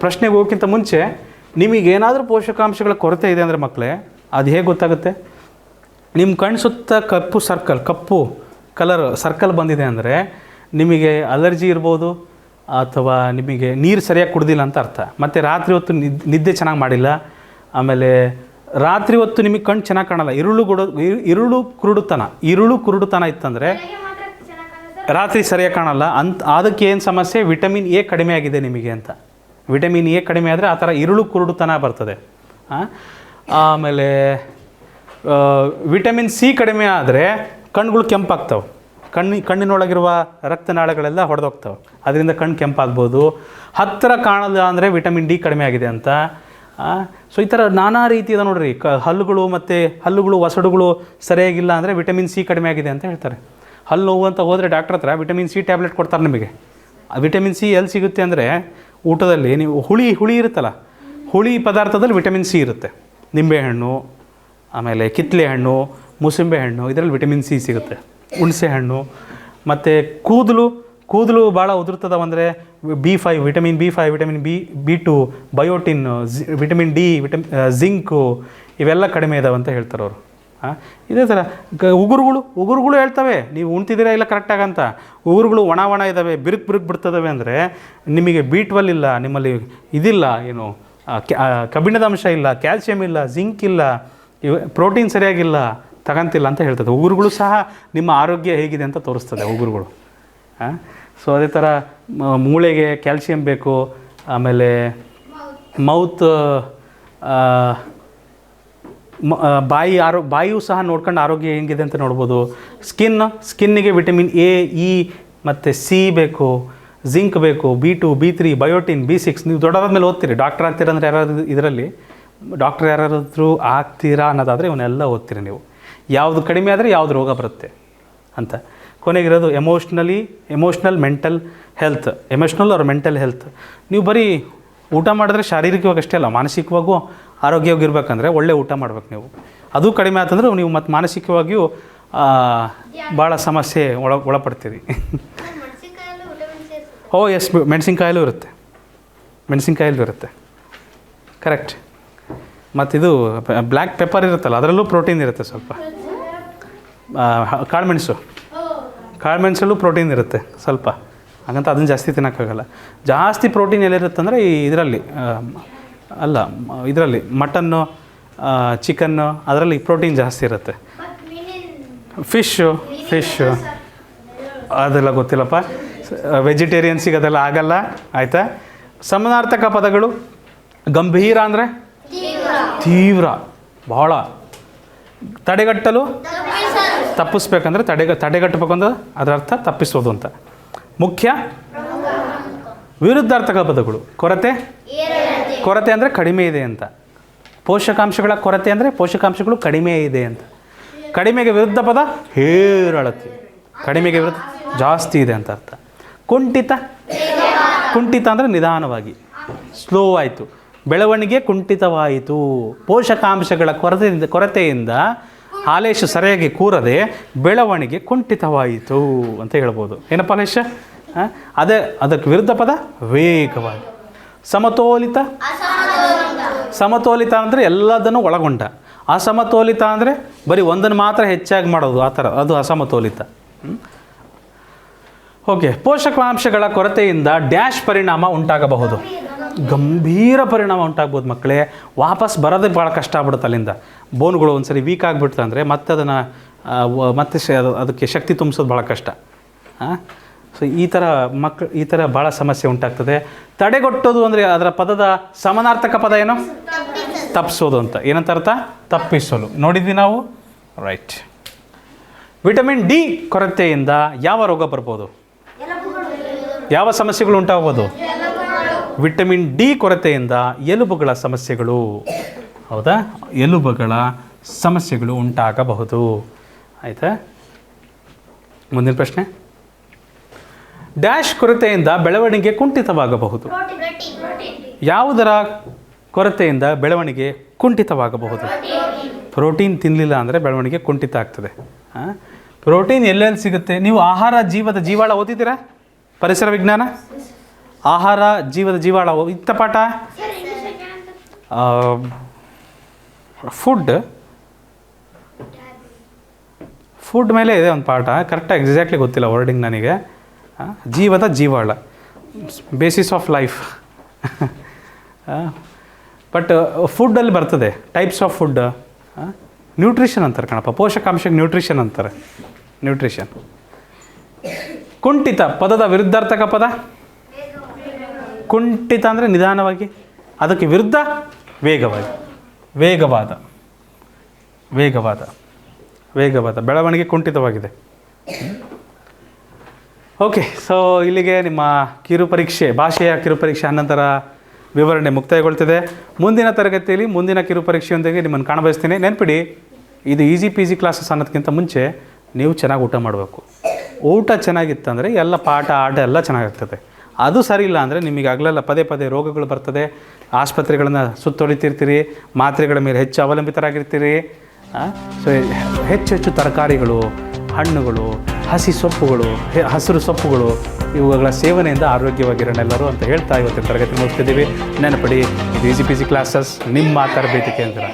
[SPEAKER 1] ಪ್ರಶ್ನೆಗೆ ಹೋಗೋಕ್ಕಿಂತ ಮುಂಚೆ ನಿಮಗೇನಾದರೂ ಪೋಷಕಾಂಶಗಳ ಕೊರತೆ ಇದೆ ಅಂದರೆ ಮಕ್ಕಳೇ, ಅದು ಹೇಗೆ ಗೊತ್ತಾಗುತ್ತೆ? ನಿಮ್ಮ ಕಣ್ಣು ಸುತ್ತ ಕಪ್ಪು ಕಲರ್ ಸರ್ಕಲ್ ಬಂದಿದೆ ಅಂದರೆ ನಿಮಗೆ ಅಲರ್ಜಿ ಇರ್ಬೋದು, ಅಥವಾ ನಿಮಗೆ ನೀರು ಸರಿಯಾಗಿ ಕುಡ್ದಿಲ್ಲ ಅಂತ ಅರ್ಥ. ಮತ್ತು ರಾತ್ರಿ ಹೊತ್ತು ನಿದ್ದೆ ಚೆನ್ನಾಗಿ ಮಾಡಿಲ್ಲ, ಆಮೇಲೆ ರಾತ್ರಿ ಹೊತ್ತು ನಿಮಗೆ ಕಣ್ಣು ಚೆನ್ನಾಗಿ ಕಾಣಲ್ಲ, ಇರುಳು ಕುರುಡುತನ ಇತ್ತಂದರೆ ರಾತ್ರಿ ಸರಿಯಾಗಿ ಕಾಣಲ್ಲ ಅದಕ್ಕೆ ಏನು ಸಮಸ್ಯೆ? ವಿಟಮಿನ್ ಎ ಕಡಿಮೆ ಆಗಿದೆ ನಿಮಗೆ ಅಂತ. ವಿಟಮಿನ್ ಎ ಕಡಿಮೆ ಆದರೆ ಆ ಥರ ಇರುಳು ಕುರುಡುತನ ಬರ್ತದೆ. ಆಮೇಲೆ ವಿಟಮಿನ್ ಸಿ ಕಡಿಮೆ ಆದರೆ ಕಣ್ಣುಗಳು ಕೆಂಪಾಗ್ತವೆ. ಕಣ್ಣಿನೊಳಗಿರುವ ರಕ್ತನಾಳಗಳೆಲ್ಲ ಹೊಡೆದೋಗ್ತವೆ, ಅದರಿಂದ ಕಣ್ಣು ಕೆಂಪಾಗ್ಬೋದು. ಹತ್ತಿರ ಕಾಣಲ್ಲ ಅಂದರೆ ವಿಟಮಿನ್ ಡಿ ಕಡಿಮೆ ಆಗಿದೆ ಅಂತ. ಸೊ ಈ ಥರ ನಾನಾ ರೀತಿಯದ ನೋಡ್ರಿ, ಹಲ್ಲುಗಳು ಒಸಡುಗಳು ಸರಿಯಾಗಿಲ್ಲ ಅಂದರೆ ವಿಟಮಿನ್ ಸಿ ಕಡಿಮೆ ಆಗಿದೆ ಅಂತ ಹೇಳ್ತಾರೆ. ಹಲ್ಲು ನೋವು ಅಂತ ಹೋದರೆ ಡಾಕ್ಟ್ರ್ ಹತ್ರ ವಿಟಮಿನ್ ಸಿ ಟ್ಯಾಬ್ಲೆಟ್ ಕೊಡ್ತಾರೆ ನಿಮಗೆ. ವಿಟಮಿನ್ ಸಿ ಎಲ್ಲಿ ಸಿಗುತ್ತೆ ಅಂದರೆ ಊಟದಲ್ಲಿ ನೀವು ಹುಳಿ ಇರುತ್ತಲ್ಲ, ಹುಳಿ ಪದಾರ್ಥದಲ್ಲಿ ವಿಟಮಿನ್ ಸಿ ಇರುತ್ತೆ. ನಿಂಬೆಹಣ್ಣು, ಆಮೇಲೆ ಕಿತ್ತಳೆ ಹಣ್ಣು, ಮೂಸಂಬೆ ಹಣ್ಣು, ಇದರಲ್ಲಿ ವಿಟಮಿನ್ ಸಿ ಸಿಗುತ್ತೆ. ಹುಣಸೆ ಹಣ್ಣು, ಮತ್ತು ಕೂದಲು ಭಾಳ ಉದುರ್ತದವಂದರೆ B5, vitamin B5, vitamin B2, biotin, vitamin D, zinc ಇವೆಲ್ಲ ಕಡಿಮೆ ಇದಾವೆ ಅಂತ ಹೇಳ್ತಾರೆ ಅವರು. ಇದೇ ಥರ ಉಗುರುಗಳು ಹೇಳ್ತವೆ ನೀವು ಉಣ್ತಿದ್ದೀರಾ ಇಲ್ಲ ಕರೆಕ್ಟಾಗಂತ. ಉಗುರುಗಳು ಒಣ ಇದ್ದಾವೆ, ಬಿರುಕು ಬಿಡ್ತದವೆ ಅಂದರೆ ನಿಮಗೆ B12 ಇಲ್ಲ, ನಿಮ್ಮಲ್ಲಿ ಇದಿಲ್ಲ, ಏನು ಕಬ್ಬಿಣದ ಅಂಶ ಇಲ್ಲ, ಕ್ಯಾಲ್ಸಿಯಂ ಇಲ್ಲ, ಜಿಂಕ್ ಇಲ್ಲ, ಪ್ರೋಟೀನ್ ಸರಿಯಾಗಿಲ್ಲ, ತಗೊಂತಿಲ್ಲ ಅಂತ ಹೇಳ್ತದೆ. ಉಗುರುಗಳು ಸಹ ನಿಮ್ಮ ಆರೋಗ್ಯ ಹೇಗಿದೆ ಅಂತ ತೋರಿಸ್ತದೆ ಉಗುರುಗಳು. ಸೊ ಅದೇ ಥರ ಮೂಳೆಗೆ ಕ್ಯಾಲ್ಸಿಯಂ ಬೇಕು. ಆಮೇಲೆ ಬಾಯಿಯೂ ಸಹ ನೋಡ್ಕೊಂಡು ಆರೋಗ್ಯ ಹೆಂಗಿದೆ ಅಂತ ನೋಡ್ಬೋದು. ಸ್ಕಿನ್ನಿಗೆ ವಿಟಮಿನ್ ಎ, ಇ ಮತ್ತು ಸಿ ಬೇಕು, ಜಿಂಕ್ ಬೇಕು, B2, B3, ಬಯೋಟಿನ್, B6. ನೀವು ದೊಡ್ಡದಾದ ಮೇಲೆ ಓದ್ತೀರಿ, ಡಾಕ್ಟರ್ ಆಗ್ತೀರ ಅಂದರೆ ಇದರಲ್ಲಿ ಡಾಕ್ಟರ್ ಯಾರಾದ್ರೂ ಆಗ್ತೀರಾ ಅನ್ನೋದಾದರೆ ಇವನ್ನೆಲ್ಲ ಓದ್ತೀರಿ ನೀವು. ಯಾವುದು ಕಡಿಮೆ ಆದರೆ ಯಾವುದು ರೋಗ ಬರುತ್ತೆ ಅಂತ. ಕೊನೆಗಿರೋದು emotional mental health. Emotional or mental health. ನೀವು ಬರೀ ಊಟ ಮಾಡಿದ್ರೆ ಶಾರೀರಿಕವಾಗಿ ಅಷ್ಟೇ ಅಲ್ಲ, ಮಾನಸಿಕವಾಗೂ ಆರೋಗ್ಯವಾಗಿರ್ಬೇಕಂದ್ರೆ ಒಳ್ಳೆ ಊಟ ಮಾಡ್ಬೇಕು ನೀವು. ಅದು ಕಡಿಮೆ ಆತಂದ್ರೆ ನೀವು ಮತ್ತು ಮಾನಸಿಕವಾಗಿಯೂ ಭಾಳ ಸಮಸ್ಯೆ ಒಳಪಡ್ತೀರಿ. ಎಸ್, ಮೆಣಸಿನ್ಕಾಯಲ್ಲೂ ಇರುತ್ತೆ. ಕರೆಕ್ಟ್. ಮತ್ತಿದು ಬ್ಲ್ಯಾಕ್ ಪೆಪ್ಪರ್ ಇರುತ್ತಲ್ಲ, ಅದರಲ್ಲೂ ಪ್ರೋಟೀನ್ ಇರುತ್ತೆ ಸ್ವಲ್ಪ. ಕಾಳುಮೆಣಸಲ್ಲೂ ಪ್ರೋಟೀನ್ ಇರುತ್ತೆ ಸ್ವಲ್ಪ, ಹಾಗಂತ ಅದನ್ನು ಜಾಸ್ತಿ ತಿನ್ನೋಕ್ಕಾಗಲ್ಲ. ಜಾಸ್ತಿ ಪ್ರೋಟೀನ್ ಎಲ್ಲಿರುತ್ತೆ ಅಂದರೆ ಇದರಲ್ಲಿ ಮಟನ್ನು, ಚಿಕನ್ನು, ಅದರಲ್ಲಿ ಪ್ರೋಟೀನ್ ಜಾಸ್ತಿ ಇರುತ್ತೆ. ಫಿಶ್ಶು ಅದೆಲ್ಲ ಗೊತ್ತಿಲ್ಲಪ್ಪ, ವೆಜಿಟೇರಿಯನ್ಸಿಗೆ ಅದೆಲ್ಲ ಆಗಲ್ಲ, ಆಯಿತಾ. ಸಮಾನಾರ್ಥಕ ಪದಗಳು. ಗಂಭೀರ ಅಂದರೆ ತೀವ್ರ, ಬಹಳ. ತಡೆಗಟ್ಟಲು, ತಪ್ಪಿಸ್ಬೇಕಂದ್ರೆ ತಡೆಗಟ್ಟಬೇಕು ಅಂದ್ರೆ ಅದರ ಅರ್ಥ ತಪ್ಪಿಸೋದು ಅಂತ. ಮುಖ್ಯ, ವಿರುದ್ಧಾರ್ಥಕ ಪದಗಳು. ಕೊರತೆ ಅಂದರೆ ಕಡಿಮೆ ಇದೆ ಅಂತ. ಪೋಷಕಾಂಶಗಳ ಕೊರತೆ ಅಂದರೆ ಪೋಷಕಾಂಶಗಳು ಕಡಿಮೆ ಇದೆ ಅಂತ. ಕಡಿಮೆಗೆ ವಿರುದ್ಧ ಪದ ಹೇರಳತೆ, ಕಡಿಮೆಗೆ ವಿರುದ್ಧ ಜಾಸ್ತಿ ಇದೆ ಅಂತ ಅರ್ಥ. ಕುಂಠಿತ ಅಂದರೆ ನಿಧಾನವಾಗಿ, ಸ್ಲೋ ಆಯಿತು. ಬೆಳವಣಿಗೆ ಕುಂಠಿತವಾಯಿತು. ಪೋಷಕಾಂಶಗಳ ಕೊರತೆಯಿಂದ ಹಾಲೇಶು ಸರಿಯಾಗಿ ಕೂರದೆ ಬೆಳವಣಿಗೆ ಕುಂಠಿತವಾಯಿತು ಅಂತ ಹೇಳ್ಬೋದು. ಏನಪ್ಪ ಹಾಲೇಶ? ಅದಕ್ಕೆ ವಿರುದ್ಧ ಪದ ವೇಗವಾಗಿ. ಸಮತೋಲಿತ ಅಂದರೆ ಎಲ್ಲದನ್ನು ಒಳಗೊಂಡ. ಅಸಮತೋಲಿತ ಅಂದರೆ ಬರೀ ಒಂದನ್ನು ಮಾತ್ರ ಹೆಚ್ಚಾಗಿ ಮಾಡೋದು, ಆ ಥರ, ಅದು ಅಸಮತೋಲಿತ. ಓಕೆ. ಪೋಷಕಾಂಶಗಳ ಕೊರತೆಯಿಂದ ಡ್ಯಾಶ್ ಪರಿಣಾಮ ಉಂಟಾಗಬಹುದು. ಗಂಭೀರ ಪರಿಣಾಮ ಉಂಟಾಗ್ಬೋದು ಮಕ್ಕಳೇ. ವಾಪಸ್ ಬರೋದೇ ಭಾಳ ಕಷ್ಟ ಆಗ್ಬಿಡುತ್ತೆ ಅಲ್ಲಿಂದ. ಬೋನ್ಗಳು ಒಂದು ಸರಿ ವೀಕ್ ಆಗಿಬಿಡ್ತು ಅಂದರೆ ಮತ್ತೆ ಅದನ್ನು ಮತ್ತೆ ಅದಕ್ಕೆ ಶಕ್ತಿ ತುಂಬಿಸೋದು ಭಾಳ ಕಷ್ಟ. ಸೊ ಈ ಥರ ಭಾಳ ಸಮಸ್ಯೆ ಉಂಟಾಗ್ತದೆ. ತಡೆಗಟ್ಟೋದು ಅಂದರೆ ಅದರ ಪದದ ಸಮಾನಾರ್ಥಕ ಪದ ಏನು? ತಪ್ಪಿಸೋದು ಅಂತ. ಏನಂತ ಅರ್ಥ? ತಪ್ಪಿಸಲು. ನೋಡಿದ್ವಿ ನಾವು, ರೈಟ್. ವಿಟಮಿನ್ ಡಿ ಕೊರತೆಯಿಂದ ಯಾವ ರೋಗ ಬರ್ಬೋದು? ಯಾವ ಸಮಸ್ಯೆಗಳು ಉಂಟಾಗ್ಬೋದು? ವಿಟಮಿನ್ ಡಿ ಕೊರತೆಯಿಂದ ಎಲುಬುಗಳ ಸಮಸ್ಯೆಗಳು. ಹೌದಾ? ಎಲುಬುಗಳ ಸಮಸ್ಯೆಗಳು ಉಂಟಾಗಬಹುದು. ಆಯಿತಾ? ಮುಂದಿನ ಪ್ರಶ್ನೆ. ಡ್ಯಾಶ್ ಕೊರತೆಯಿಂದ ಬೆಳವಣಿಗೆ ಕುಂಠಿತವಾಗಬಹುದು. ಯಾವುದರ ಕೊರತೆಯಿಂದ ಬೆಳವಣಿಗೆ ಕುಂಠಿತವಾಗಬಹುದು? ಪ್ರೋಟೀನ್ ತಿನ್ನಲಿಲ್ಲ ಅಂದರೆ ಬೆಳವಣಿಗೆ ಕುಂಠಿತ ಆಗ್ತದೆ. ಪ್ರೋಟೀನ್ ಎಲ್ಲೆಲ್ಲಿ ಸಿಗುತ್ತೆ? ನೀವು ಆಹಾರ ಜೀವದ ಜೀವಾಳ ಓದಿದ್ದೀರಾ? ಪರಿಸರ ವಿಜ್ಞಾನ. ಆಹಾರ ಜೀವದ ಜೀವಾಳ ಇತ್ತ ಪಾಠ. ಫುಡ್ ಮೇಲೆ ಇದೆ ಒಂದು ಪಾಠ, ಕರೆಕ್ಟಾಗಿ ಎಕ್ಸಾಕ್ಟ್ಲಿ ಗೊತ್ತಿಲ್ಲ ವರ್ಡಿಂಗ್ ನನಗೆ. ಜೀವದ ಜೀವಾಳ, ಬೇಸಿಸ್ ಆಫ್ ಲೈಫ್. ಬಟ್ ಫುಡ್ಡಲ್ಲಿ ಬರ್ತದೆ ಟೈಪ್ಸ್ ಆಫ್ ಫುಡ್. ನ್ಯೂಟ್ರಿಷನ್ ಅಂತಾರೆ ಕಣಪ್ಪ, ಪೋಷಕಾಂಶಕ್ಕೆ ನ್ಯೂಟ್ರಿಷನ್ ಅಂತಾರೆ. ನ್ಯೂಟ್ರಿಷನ್. ಕುಂಠಿತ ಪದದ ವಿರುದ್ಧಾರ್ಥಕ ಪದ. ಕುಂಠಿತ ಅಂದರೆ ನಿಧಾನವಾಗಿ, ಅದಕ್ಕೆ ವಿರುದ್ಧ ವೇಗವಾಗಿ. ವೇಗವಾದ. ವೇಗವಾದ ವೇಗವಾದ ಬೆಳವಣಿಗೆ ಕುಂಠಿತವಾಗಿದೆ. ಓಕೆ, ಸೊ ಇಲ್ಲಿಗೆ ನಿಮ್ಮ ಕಿರುಪರೀಕ್ಷೆ, ಭಾಷೆಯ ಕಿರುಪರೀಕ್ಷೆ ಅನಂತರ ವಿವರಣೆ ಮುಕ್ತಾಯಗೊಳ್ತಿದೆ. ಮುಂದಿನ ತರಗತಿಯಲ್ಲಿ ಮುಂದಿನ ಕಿರುಪರೀಕ್ಷೆಯೊಂದಿಗೆ ನಿಮ್ಮನ್ನು ಕಾಣಬಯಸ್ತೀನಿ. ನೆನಪಿಡಿ, ಇದು ಈಸಿ ಪಿ ಜಿ ಕ್ಲಾಸಸ್ ಅನ್ನೋದಕ್ಕಿಂತ ಮುಂಚೆ ನೀವು ಚೆನ್ನಾಗಿ ಊಟ ಮಾಡಬೇಕು. ಊಟ ಚೆನ್ನಾಗಿತ್ತಂದರೆ ಎಲ್ಲ ಪಾಠ ಆಟ ಎಲ್ಲ ಚೆನ್ನಾಗಿರ್ತದೆ. ಅದು ಸರಿ ಇಲ್ಲ ಅಂದರೆ ನಿಮಗೆ ಆಗಲೆಲ್ಲ ಪದೇ ಪದೇ ರೋಗಗಳು ಬರ್ತದೆ. ಆಸ್ಪತ್ರೆಗಳನ್ನು ಸುತ್ತೊಳಿತಿರ್ತೀರಿ, ಮಾತ್ರೆಗಳ ಮೇಲೆ ಹೆಚ್ಚು ಅವಲಂಬಿತರಾಗಿರ್ತೀರಿ. ಸೊ ಹೆಚ್ಚು ತರಕಾರಿಗಳು, ಹಣ್ಣುಗಳು, ಹಸಿ ಸೊಪ್ಪುಗಳು, ಹಸಿರು ಸೊಪ್ಪುಗಳು ಇವುಗಳ ಸೇವನೆಯಿಂದ ಆರೋಗ್ಯವಾಗಿರೋಣ ಎಲ್ಲರೂ ಅಂತ ಹೇಳ್ತಾ ಇವತ್ತಿನ ತರಗತಿ ಮುಗಿಸ್ತಿದ್ದೀವಿ. ನೆನಪಡಿ, ಇದು ಈಸಿ ಪಿ ಜಿ ಕ್ಲಾಸಸ್, ನಿಮ್ಮ ತರಬೇತಿ ಕೇಂದ್ರ.